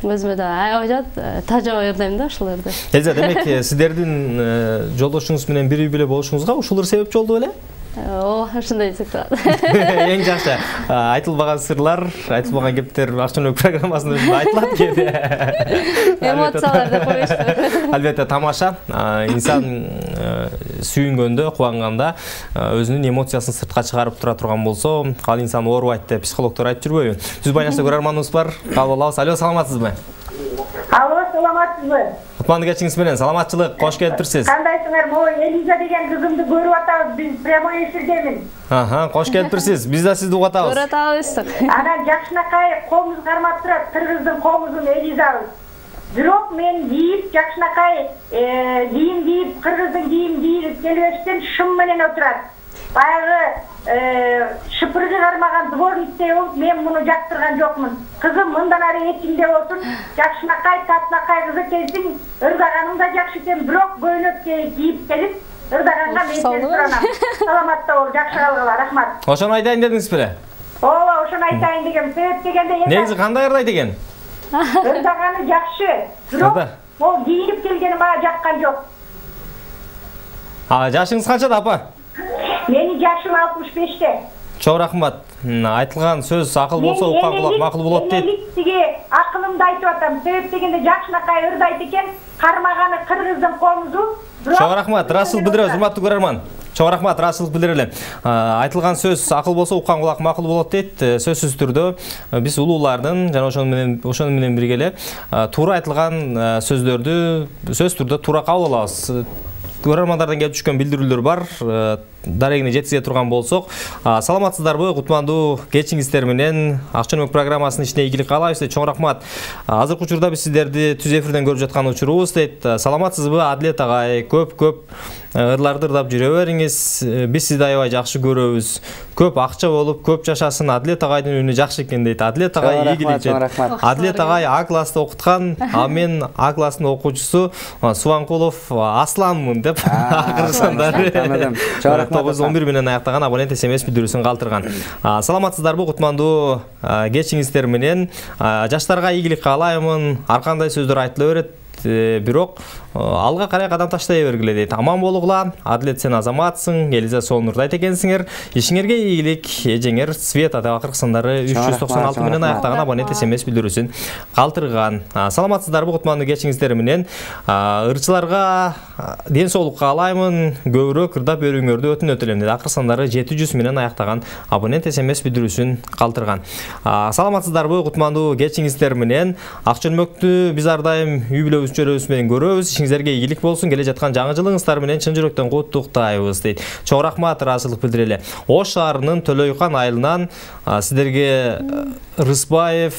Өзүмө да аябай жат, тажабай ырдайм да ушуларды. Элиза, демек сиздердин жолдошуңуз менен бири беле болушуңузга ушулар себепчи болду беле? Ооба, ушундай десек болот. Эң жакшы айтылбаган сырлар, айтылбаган кептер Акчанбек программасында айтылат кээде. Эмоциялар деп коюшту. Албетте тамаша. Инсан сүйүнгөндө, кубанганда өзүнүн эмоциясын сыртка чыгарып тура турган болсо, ал инсан оорубайт деп психологдор айтып жүрбөйбү? Түз байланышта көрөрманыбыз бар. Кабыл алабыз. Алло, саламатсызбы? Алло, саламатсызбы? Кутмандуу кечиңиз менен саламатчылык, кош келипсиз. Кандайсыңар? Могу Элиза деген кызымды көрүп атабыз, биз прямой эфирдемин. Кош келипсиз. Биз да сизди угуп атабыз. Көрөт атабыз. Анан жакшынакай комуз кармап турат, кыргыздын комузун Элизабыз. Бирок мен кийип, жакшынакай кийим кийип, кыргыздын кийим кийип келбештен шым менен отурат. Баягы шыпыргы кармаган дворниктей болуп, мен муну жактырган жокмун. Кызым мындан ары этиңде болсун, жакшынакай, татлакай кызы кезиң, ырдаганың да жакшы экен, бирок көйлөк кийип келип, ырдаганга мен суранам. Саламатта бол, жакшы калгыла, рахмат. Ошону айтайын дедиңиз беле? Ооба, ошону айтайын дегем. Себеп дегенде негизи кандай ырдайт экен? ырдаганы жакшы, бирок ол кийинип келгени мага жаккан жок. Жашыңыз канчада, апа? Менин жашым 65-те. Чоң рахмат. Айтылган сөз акыл болсо уккан кулак макул болот дейт. Мен сиге акылымды айтып атам. Себеп дегенде жакшынакай ырдайт экен, кармаганы кыргыздын комузу. Чоң рахмат, Расыл билдиребиз, урматтуу көрөрман. Чоң рахмат, Расыл билдиреле. Айтылган сөз акыл болсо уккан кулак макул болот дейт. Сөзсүз түрдө биз улуулардын жана ошону менен бирге эле туура айтылган сөздөрдү сөз түрдө туура кабыл алабыз. Көрөрмандардан келип түшкөн билдирүүлөр бар. Дарегине жеткизе турган болсок, саламатсыздарбы? Кутмандуу кечиңиздер менен Акчанбек программасынын ишине ийгилик каалайбыз. Чоң рахмат. Азыркы учурда биз сиздерди түз эфирден көрүп жаткан учурубуз дейт. Саламатсызбы, Адлет агай? Көп ырларды ырдап жүрө бериңиз. Биз сизди аябай жакшы көрөбүз. Көп акча болуп, көп жашасын. Адлет агайдын үнү жакшы экен дейт. Адлет агай ийгилик дейт. Адлет агай А класста окуткан, а мен А класстын окуучусу Субанкулов Асланмын деп акырсандар. 911 менен аяктаган абонент СМС билдирүүсүн калтырган. Саламатсыздарбы, кутмандуу кечиңиздер менен жаштарга ийгилик каалаймын. Ар кандай сөздөр айтыла берет. бирок алга карай кадам таштай бергиле дейт. Аман болгула, Адилет сен азаматсың, Элиза Сонурдайт экенсиңер. Ишиңерге ийгилик, эжеңер Света деп акыркы сандары 396 менен аяктаган абонент SMS билдирүүсүн калтырган. Саламатсыздарбы кутмандуу кечиңиздер менен. Ырчыларга ден соолук каалаймын, көбүрөөк ырдап берүүңөрдү өтүнөт элем дейт. Акыркы сандары 700 менен аяктаган абонент SMS билдирүүсүн калтырган. Саламатсыздарбы кутмандуу кечиңиздер менен. Акчөлмөктү биз ар дайым үй бүлө үзчөлөрүбүз менен көрөбүз. Ишиңизерге ийгилик болсун. Келе жаткан жаңы жылыңыздар менен чын жүрөктөн куттуктайбыз дейт. Чоң рахмат, ыраазычылык билдирели. Ош шаарынын Төлөйкан айылынан сиздерге Рысбаев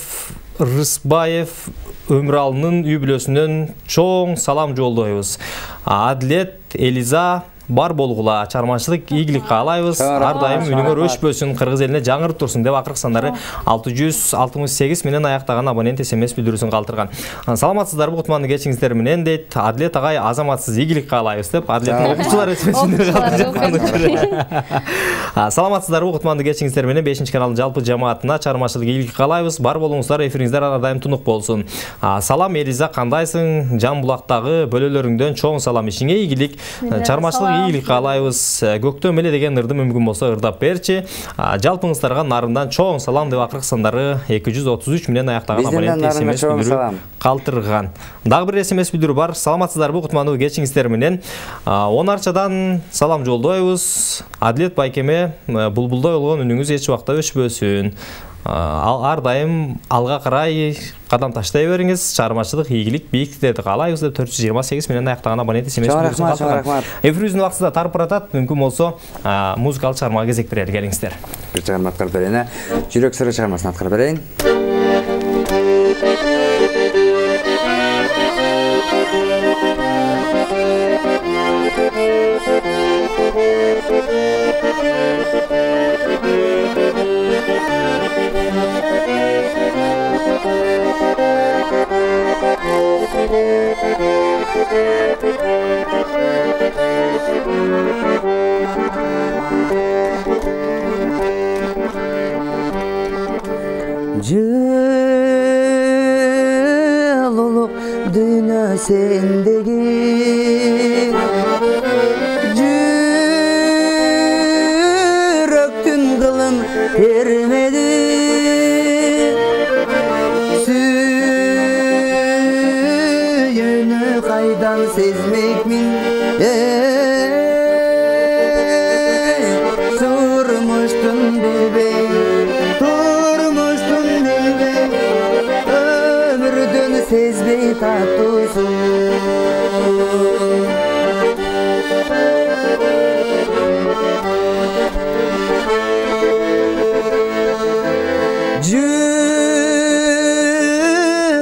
Өмүралынын үй бүлөсүнөн чоң салам жолдойбуз. Адилет, Элиза бар болгула, чарманчылык ийгилик каалайбыз. Ар дайым үнүңөр өчпөсүн, кыргыз элине жаңырып турсун деп акыркы сандары 668 менен аяктаган абонент SMS билдирүүсүн калтырган. Саламатсыздарбы кутмандуу кечиңиздер менен дейт. Адилет агай азаматсыз ийгилик каалайбыз деп Адилеттин окуучулар SMS-ин калтырган. Саламатсыздарбы кутмандуу кечиңиздер менен 5-каналдын жалпы жамаатына чарманчылык ийгилик каалайбыз. Бар болуңуздар, эфириңиздер ар дайым тунук болсун. Салам Элиза, кандайсың? Жан булактагы бөлөлөрүңдөн чоң салам, ишиңе ийгилик, чарманчылык ийгилик каалайбыз. Көктөм эле деген ырды мүмкүн болсо ырдап берчи. Жалпыңыздарга нарындан чоң салам деп акыркы сандары 233 менен аяктаган абонент SMS билдирүү калтырган. Дагы бир SMS билдирүү бар. Саламатсыздарбы кутмандуу кечиңиздер менен. 10 арчадан салам жолдойбуз. Адилет байкеме, булбулдай болгон үнүңүз эч убакта өчпөсүн. Ар дайым алга карай кадам таштай бериңиз. Чарманчылык ийгилик бийиктиктерди каалайбыз деп 428 менен аяктаган абонент SMS билдирүү. Эфирибиздин убактысында тарып баратат. Мүмкүн болсо музыкалык чыгармага кезек берели, келиңиздер. Бир чыгарма аткарып берейин. Жүрөк сыры чыгармасын аткарып берейин. Жылулук дүйнө сендеги жүрөктүн кылын эрмеди сүйүүнү кайдан сезмекмин турмуштун билбей сезбей татуусун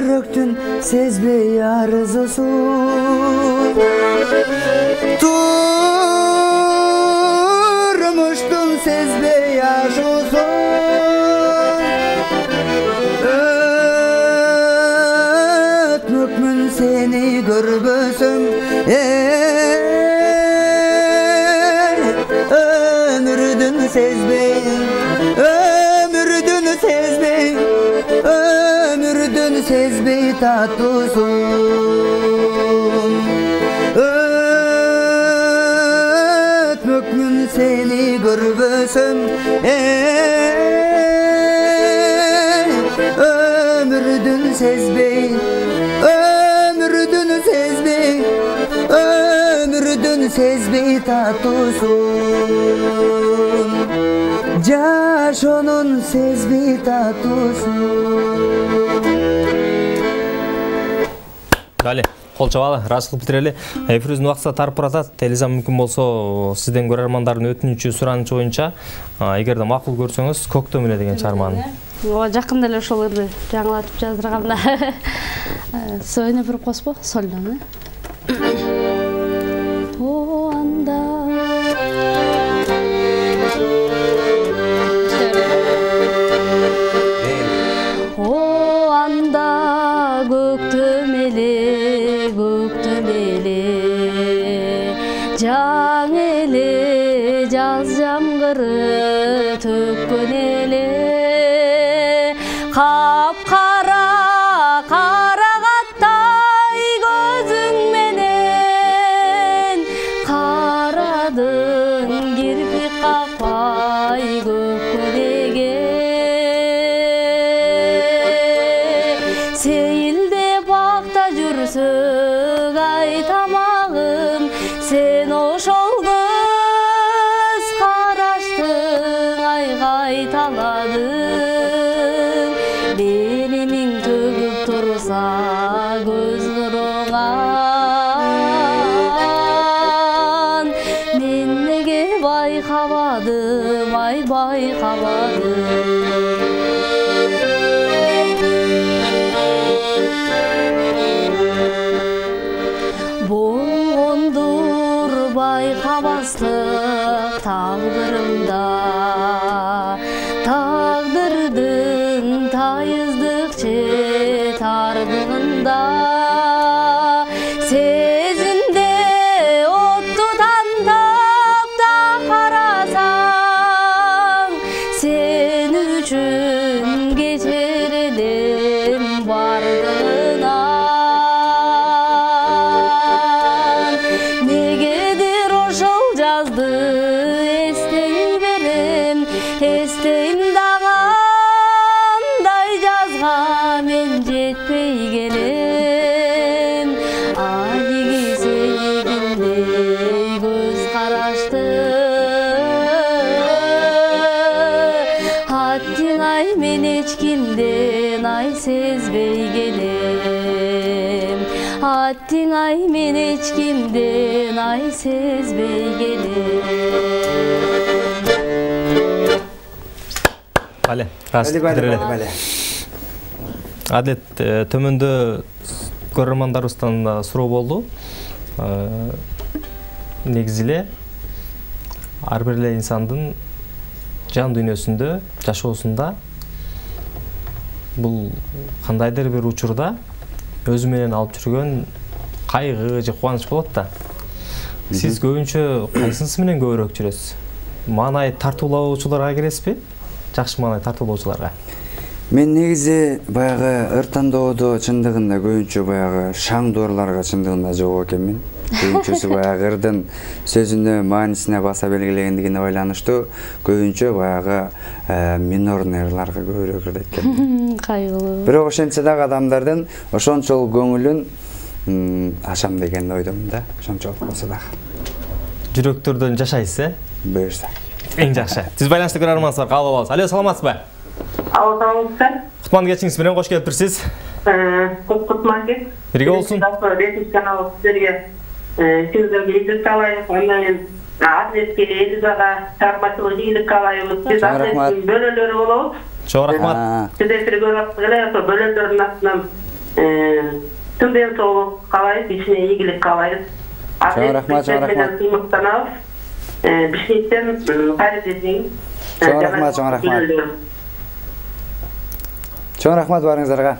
жүрөктүн сезбей арзусун турмуштун сезбей ашуусун seni görбөсөм ömürdün sezbey tatusun ötmökmün seni görбөсөm ömürdün sezbey сезбей татуусун жашоонун сезбей татуусун. Дали, кол чабалы, ыраазычылык билдирели. Эфирибиздин убактысы тарып баратат. Элиза, мүмкүн болсо сизден көрөрмандардын өтүнүчү суранычы боюнча, эгерде макул көрсөңүз, Көктөм эле деген чыгарманы. Жакында эле ошол ырды жаңылатып жаздырганда сөйнө бир коспо, солдон. Жаң эле жаз жамгыры төккөн эле капкара карагаттай какпай көккөдеге сейилде бакта жүрсөк айтамагым сен ошол көз караштың айгайталадың мени миң төгүп турса көз нуруңан мен неге байкабадым ай байкабадым болгондур байкабастык тагдырымда тагдырдын тайыздык же тардыгында сезимде отту тандап да карасаң сен үчүн кечер элем бардыгынан негедир ошол жазды эстей берем эстейм дагы андай жазга мен жетпей келем алиги сенигиндей көз карашты аттиң ай мен эчкимден ай сезбей келем аттиң ай мен эчкимден ай сезбей келем Бале, Адет, төмөндө көрөрмандарыбыздан суроо болду. Негизи эле ар бир эле инсандын жан дүйнөсүндө, жашоосунда бул кандайдыр бир учурда өзү менен алып жүргөн кайгы же кубаныч болот да. Сиз көбүнчө кайсынысы менен көбүрөөк жүрөсүз? Маанай тартуулоочуларга киресизби? Жакшы маанай тартуулоочуларга. Мен негизи баягы ыр тандоодо чындыгында көбүнчө баягы шаңдоорларга чындыгында жок экенмин. Көбүнчөсү баягы ырдын сөзүнө маанисине баса белгилегендигине байланыштуу көбүнчө баягы минорный ырларга көбүрөөк ырдайт экен. Кайгылуу. Бирок ошентсе дагы адамдардын ошончол көңүлүн ашам деген ойдомун да. Ошончолук болсо дагы. Жүрөктөрдөн жашайсыз, Буюрса. Эң жакшы. Сиз байланышта көрөрманыңыз бар, кабыл алабыз. Алло, саламатсызбы? Алло, саламатсыздар. Кутман кечиңиз менен кош келипсиз. Кутман кеч. Бирге болсун. Бесинчи канал сиздерге сиздерге ийгилик каалайбыз. Андан Адретке, Элизага чармачылык ийгилик каалайбыз. Сиз Адреттин бөлөлөрү болобуз. Чоң рахмат. Сиз эфирге көрүп эле ошо бөлөлөрдүн астынан түн ден соолук каалайбыз, ишине ийгилик каалайбыз. Чоң рахмат, чоң рахмат. Кыймыктанабыз. Бишкектен Кайридин. Чоң рахмат, чоң рахмат. Чоң рахмат барыңыздарга.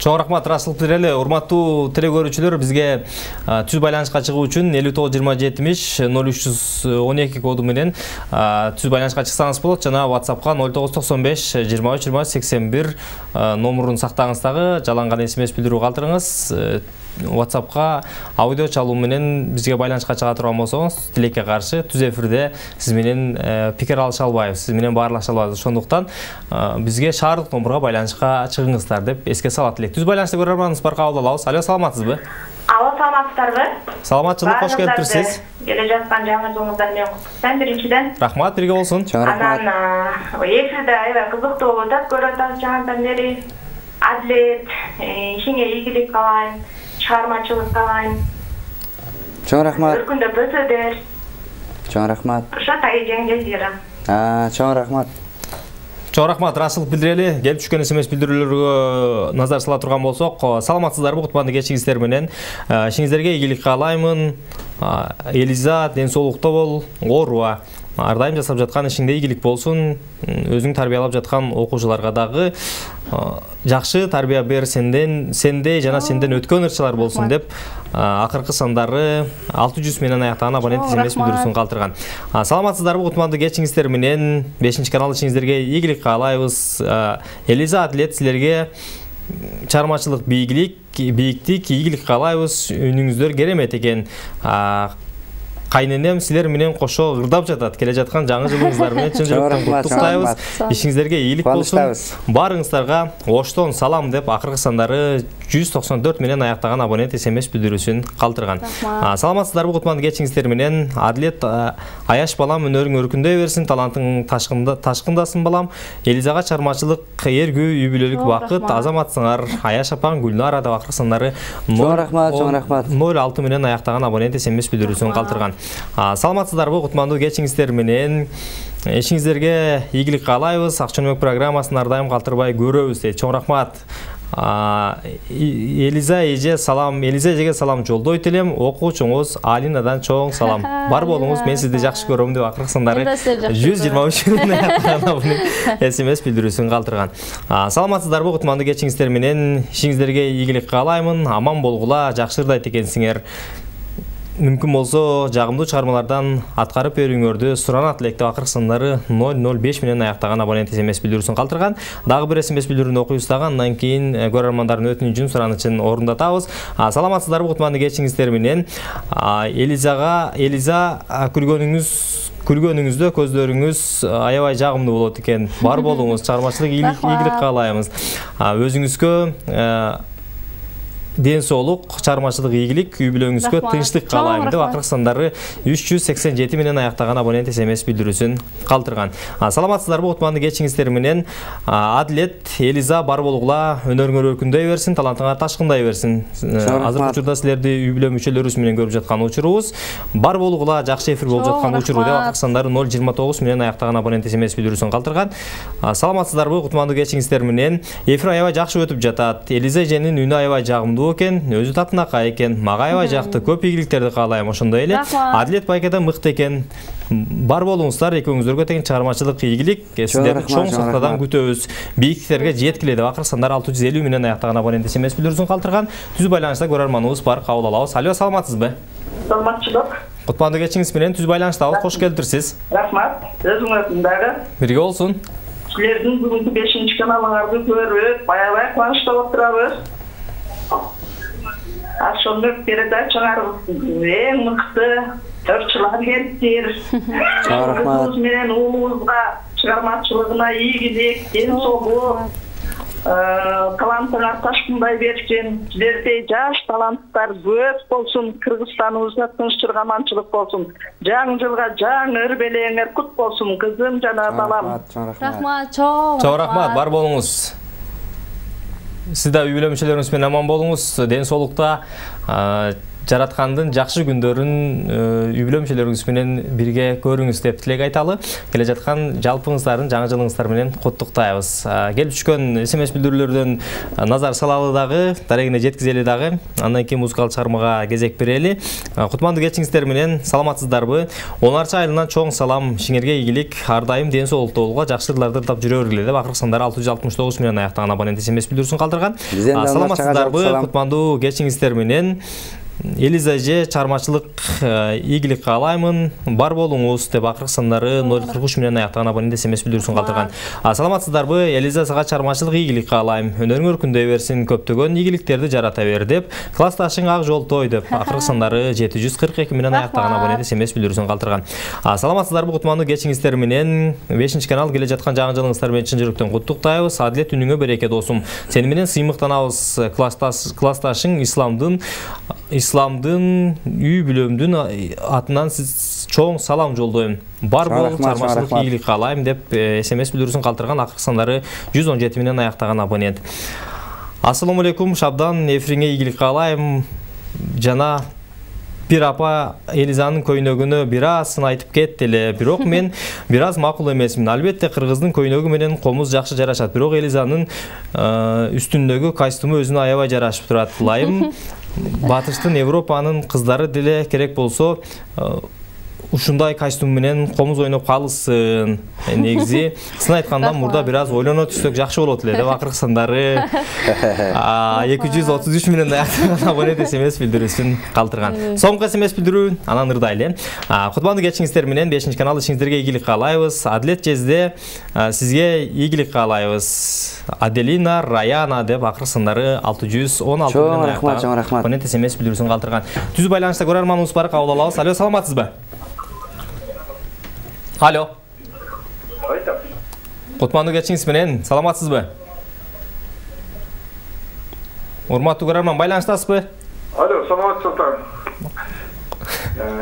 Чоң рахмат, расылып берели. Урматтуу телекөрүүчүлөр, бизге түз байланышка чыгуу үчүн 59-20-70-0312 коду менен түз байланышка чыксаңыз болот. Жана WhatsApp'ка 0995-23-81 номурун сактаңыз дагы, жаланган SMS билдирүү калтырыңыз. WhatsApp'ка аудио чалуу менен бизге байланышка чыга турган болсоңуз, тилекке каршы түз эфирде сиз менен пикир алыша албайбыз, сиз менен баарлаша албайбыз. Ошондуктан бизге шаардык номурга байланышка чыгыңыздар деп эске салат элек. Түз байланышта көрөрманыңыз бар, кабыл алабыз. Алло, саламатсызбы? Алло, саламатсыздарбы? Саламатчылык, кош келипсиз. Келе жаткан жаңы жылыңыздар менен куттуктайм биринчиден. Рахмат, бирге болсун. Чоң рахмат. Анан эфирде аябай кызыктуу болуп атат, көрүп атабыз жаңыдан бери. Адлет, ишиңе ийгилик каалайм, чыгармачылык каалайм. Чоң рахмат. Өркүндөп өсөдөр. Чоң рахмат. Ошо Тайжан Жазира. Чоң рахмат. Чоң рахмат, расылык билдирели. Келип түшкөн SMS билдирүүлөргө назар сала турган болсок, саламатсыздарбы, кутманды кечиңиздер менен. Ишиңиздерге ийгилик каалаймын. Элиза, ден соолукта бол, ооруба. Ар дайым жасап жаткан ишиңде ийгилик болсун. Өзүң тарбиялап жаткан окуучуларга дагы жакшы тарбия бер, сендей жана сенден өткөн ырчылар болсун деп акыркы сандары 600 менен аяктаган абонент SMS билдирүүсүн калтырган. Саламатсыздарбы, кутманды кечиңиздер менен 5-канал ишиңиздерге ийгилик каалайбыз. Элиза Атлет, силерге чармачылык бийлик, ийгилик каалайбыз. Үнүңүздөр керемет экен. кайненем силер менен кошо ырдап жатат. Келе жаткан жаңы жылыңыздар менен чын жүрөктөн куттуктайбыз. Ишиңизерге ийгилик болсун. Барыңыздарга Оштон салам деп акыркы сандары 194 менен аяктаган абонент SMS билдирүүсүн калтырган. Саламатсыздарбы кутмандуу кечиңиздер менен. Адлет аяш балам өнөрүң өркүндөй берсин, талантың ташкындасын балам. Элизага чармачылык, эргүү, үй бүлөлүк бакыт, азаматсыңар. Аяш апаң, Гүлнара деп акыркы сандары 06 менен аяктаган абонент SMS билдирүүсүн калтырган. Саламатсыздарбы кутмандуу кечиңиздер менен. Ишиңиздерге ийгилик каалайбыз. Акчанбек программасын ар дайым калтырбай көрөбүз дейт. Чоң рахмат. Элиза эже салам, Элиза эжеге салам жолдой телем. Окуучуңуз Алинадан чоң салам. Бар болуңуз, мен сизди жакшы көрөм деп акыркы сандары 123 SMS билдирүүсүн калтырган. Саламатсыздарбы кутмандуу кечиңиздер менен. Ишиңиздерге ийгилик каалаймын. Аман болгула, жакшы ырдайт экенсиңер. Мүмкүн болсо жагымдуу чыгармалардан аткарып берүүңөрдү суранат элек деп акыркы сандары 005 менен аяктаган абонент SMS билдирүүсүн калтырган. Дагы бир SMS билдирүүнү окуйбуз дагы, андан кийин көрөрмандардын өтүнүчүн суранычын орундатабыз. Саламатсыздарбы кутмандуу кечиңиздер менен. Элиза күлгөнүңүздө көздөрүңүз аябай жагымдуу болот экен. Бар болуңуз, чыгармачылык ийгилик каалайбыз. Өзүңүзгө ден соолук, чыгармачылык ийгилик, үй бүлөңүзгө тынчтык каалайм деп акыркы сандары 387 менен аяктаган абонент SMS билдирүүсүн калтырган. Саламатсыздарбы кутмандуу кечиңиздер менен. Адлет Элиза бар болгула, өнөрүңөр өркүндөй берсин, талантыңар ташкындай берсин. Азыркы учурда силерди үй бүлө мүчөлөрүбүз менен көрүп жаткан учурубуз. Бар болгула, жакшы эфир болуп жаткан учуру деп акыркы сандары 029 менен аяктаган абонент SMS билдирүүсүн калтырган. Саламатсыздарбы кутмандуу кечиңиздер менен. Эфир аябай жакшы өтүп жатат. Элиза эженин үнү аябай жагымдуу экен, өзү татынакай экен, мага аябай жакты, көп ийгиликтерди каалайм. Ошондой эле Адлет байкада мыкты экен. Бар болуңуздар, экөөңүздөргө тең чыгармачылык ийгилик, сиздерди чоң сактадан күтөбүз. Бийиктиктерге жеткиле деп акыркы сандар 650 менен аяктаган абонент SMS билдирүүсүн калтырган. Түз байланышта көрөрманыбыз бар, кабыл алабыз. Алло, саламатсызбы? Саламатчылык. Кутмандуу кечиңиз менен түз байланыштабыз. Кош келиптирсиз. Рахмат. Өзүңөрдүн дагы. Бирге болсун. Силердин бүгүнкү 5-каналыңарды көрүп, аябай кубанычта отурабыз. Акчанбек передачаларыбыз эң мыкты, төрчүлөр келиптир. Рахмат. Менен уулубузга чыгармачылыгына ийгилик, ден соолук, талантыңар ташкындай берсин. Силердей жаш таланттар көп болсун, Кыргызстаныбызда тынччылык, аманчылык болсун. Жаңы жылга жаңы өрбелеңер кут болсун, кызым жана балам. Рахмат, чоң рахмат, бар болуңуз. Сизде үй бүлө мүчөлөрүңүз менен аман болуңуз, ден соолукта жараткандын жакшы күндөрүн үй бүлө мүчөлөрүңүз менен бирге көрүңүз деп тилек айталы. Келе жаткан жалпыңыздардын жаңы жылыңыздар менен куттуктайбыз. Келип түшкөн SMS билдирүүлөрдөн назар салалы дагы, дарегине жеткизели дагы. Андан кийин музыкалык чыгармага кезек берели. Кутмандуу кечиңиздер менен саламатсыздарбы? 10 айылынан чоң салам, ишиңерге ийгилик, ар дайым ден соолукта болууга, жакшы ырларды ырдап жүрө бергиле деп акыркы сандар 669 менен аяктаган абонент SMS билдирүүсүн калтырган. Саламатсыздарбы? Кутмандуу кечиңиздер менен. Элиза эже чыгармачылык ийгилик каалаймын, бар болуңуз деп акыркы сандары 043 менен аяктаган абонент SMS билдирүүсүн калтырган. Саламатсыздарбы? Элиза сага чыгармачылык ийгилик каалайм, өнөрүң өркүндөй берсин, көптөгөн ийгиликтерди жарата бер деп, классташың ак жолтой деп акыркы сандары 742 менен аяктаган абонент SMS билдирүүсүн калтырган. Саламатсыздарбы? Кутмандуу кечиңиздер менен. 5-канал келе жаткан жаңы жылыңыздар менен чын жүрөктөн куттуктайбыз. Адлет үнүңө береке досум. Сени менен сыймыктанабыз. Классташың Исламдын үй бүлөмдүн атынан сиз чоң салам жолдойм. Бар болуң, чыгармачылык ийгилик каалайм деп SMS билдирүүсүн калтырган. Акыркы сандары 117 менен аяктаган абонент. Ассаламу алейкум, Шабдан, эфириңе ийгилик каалайм. Жана бир апа Элизанын көйнөгүнө бир азын айтып кетти эле, бирок мен бир аз макул эмесмин. Албетте кыргыздын көйнөгү менен комуз жакшы жарашат, бирок Элизанын үстүндөгү костюму өзүнө аябай жарашып турат. Ылайым Батыштын, Европанын кыздары деле керек болсо ушундай костюм менен комуз ойноп калышсын. Негизи сын айтканда мурда бир аз ойлоно түшсөк жакшы болот эле деп акыркы сандары 233 менен аяктаган абонент SMS билдирүүсүн калтырган. Соңку SMS билдирүү, анан ырдайлы. Кутмандуу кечиңиздер менен 5-канал ишиңиздерге ийгилик каалайбыз. Адлет жезде сизге ийгилик каалайбыз. Аделина Раяна деп акыркы сандары 616 менен аяктаган абонент SMS билдирүүсүн калтырган. Түз байланышта көрөрманыбыз бар, кабыл алабыз. Алло, саламатсызбы? Алло. Айтам. Кутмандуу кечиңиз менен саламатсызбы? Урматтуу көрөрман, байланыштасызбы? Алло, саламатсыздар.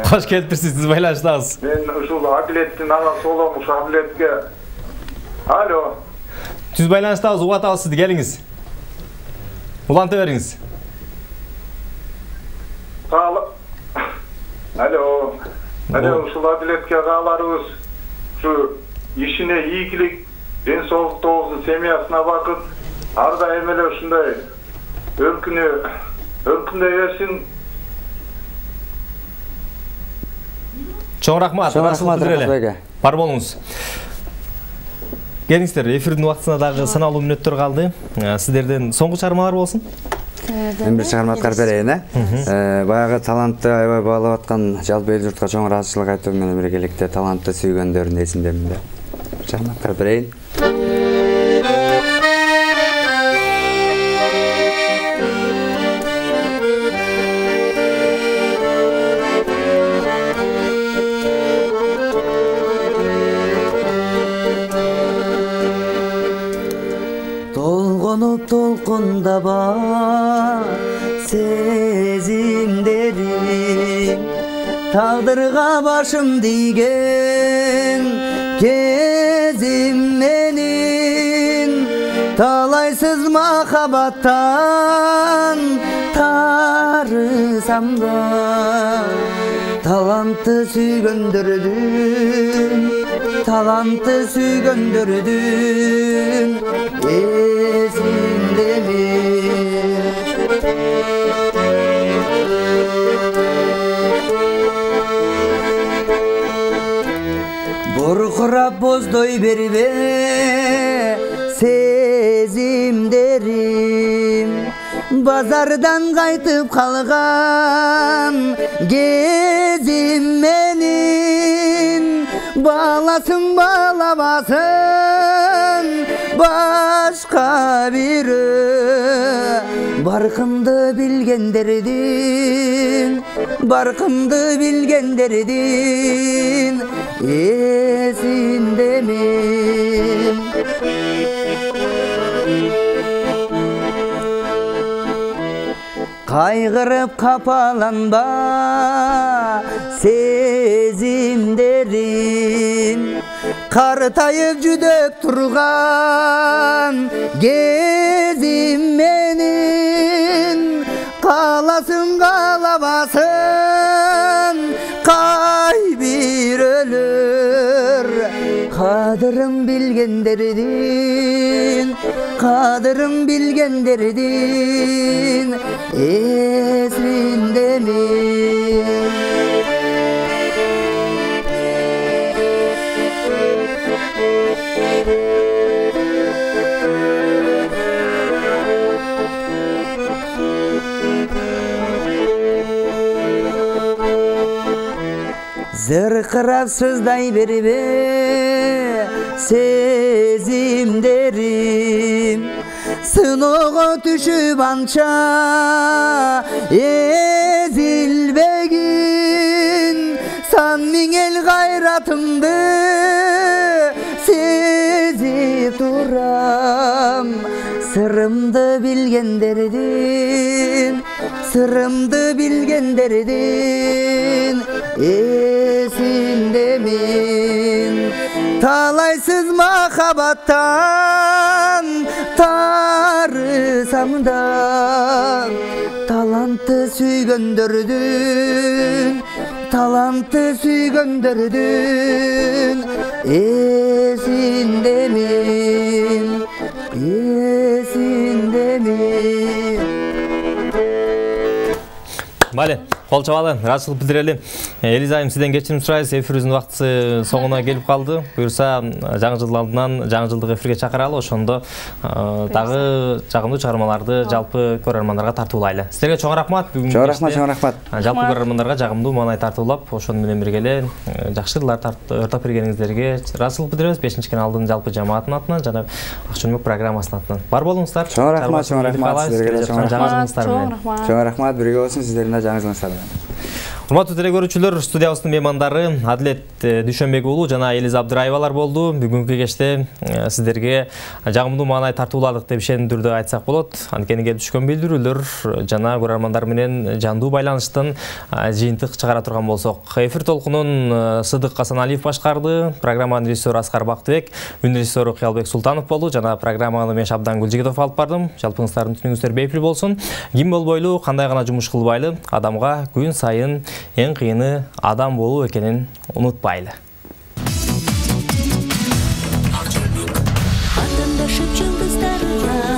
Кош келиптирсиз, сиз байланыштасыз. Мен ушул Абилеттин агасы болом, ушу Абилетке. Алло. Түз байланыштабыз, угат алып сизди, келиңиз. Уланта бериңиз. Алло. Алло, ушул Абилетке агаларыбыз ушу ишине ийгилик, ден соолукту, семьясына бакыт, ар дайым эле ушундай өркүндөй берсин. Чоң рахмат, бар болуңуз. Келиңиздер, эфирдин убактысына дагы саналуу мүнөттөр калды. Сиздерден соңку чыгармалар болсун. Мен бир чыгарма аткарып берейин, Баягы талантты аябай баалап аткан жалпы эл журтка чоң ыраазычылык айтуу менен биргеликте талантты сүйгөндөрдүн эсиндемин да. Чыгарма аткарып берейин. Толкундаба сезимдерим тагдырга башым тийген кезим менин талайсыз махабаттан тарысам да талантты сүйгөндөрдүн эсиндемин. Буркурап боздой бербе сезимдерим базардан кайтып калган кезим менин баласын балабасын башка бирөө баркымды билгендердин эсиндемин. Кайгырып капаланба сезимдерим картайып жүдөп турган кезим менин каласың калабасын кай бир өлөр кадырын билгендердин эсиндемин. Зыркырап сыздай бербе сезимдерим сыноого түшүп анча эзилбегин сан миңел кайратымды сезип турам сырымды билгендердин эсиндемин. Талайсыз махабаттан тарысам да талантты сүйгөндөрдүн эсиндемин. Бале, кол чабалы, ыраазычылык билдирели. Элиза айым, сизден кечирим сурайбыз. Эфирибиздин убактысы соңуна келип калды. Буюрса, жаңы жыл алдынан жаңы жылдык эфирге чакыралы. Ошондо дагы жагымдуу чыгармаларды жалпы көрөрмандарга тартуулайлы. Сиздерге чоң рахмат. Чоң рахмат. Жалпы көрөрмандарга жагымдуу маанай тартуулап, ошону менен бирге эле жакшы ырлар ортоп бергениңиздерге ыраазычылык билдиребиз. 5-чи каналдын жалпы жамаатынын атынан жана Акчөнөмөк программасынын атынан. Бар болуңуздар. Чоң рахмат. Сиздерге чоң рахмат. Чоң рахмат. Бирге болсун сиздердин жаңы жылыңыздар менен. Урматтуу телекөрүүчүлөр, студиябыздын меймандары Адилет Дүйшөнбек уулу жана Элиза Абдыраевалар болду. Бүгүнкү кечте сиздерге жагымдуу маанай тартууладык деп ишендирди айтсак болот. Анткени келип түшкөн билдирүүлөр жана көрөрмандар менен жандуу байланыштын жыйынтык чыгара турган болсок. Эфир толкунун Сыдык Асаналиев башкарды, программанын режиссеру Аскар Бактыбек, үн режиссеру Кыялбек Султанов болду жана программаны мен Шабдан Гүлжигитов алып бардым. Жалпыңыздардын түнүңүздөр бейпил болсун. Ким болбойлу, кандай гана жумуш кылбайлы, адамга күн сайын ең қиыны адам болу экенин унутпайлы. Адамдашып жылдыздарга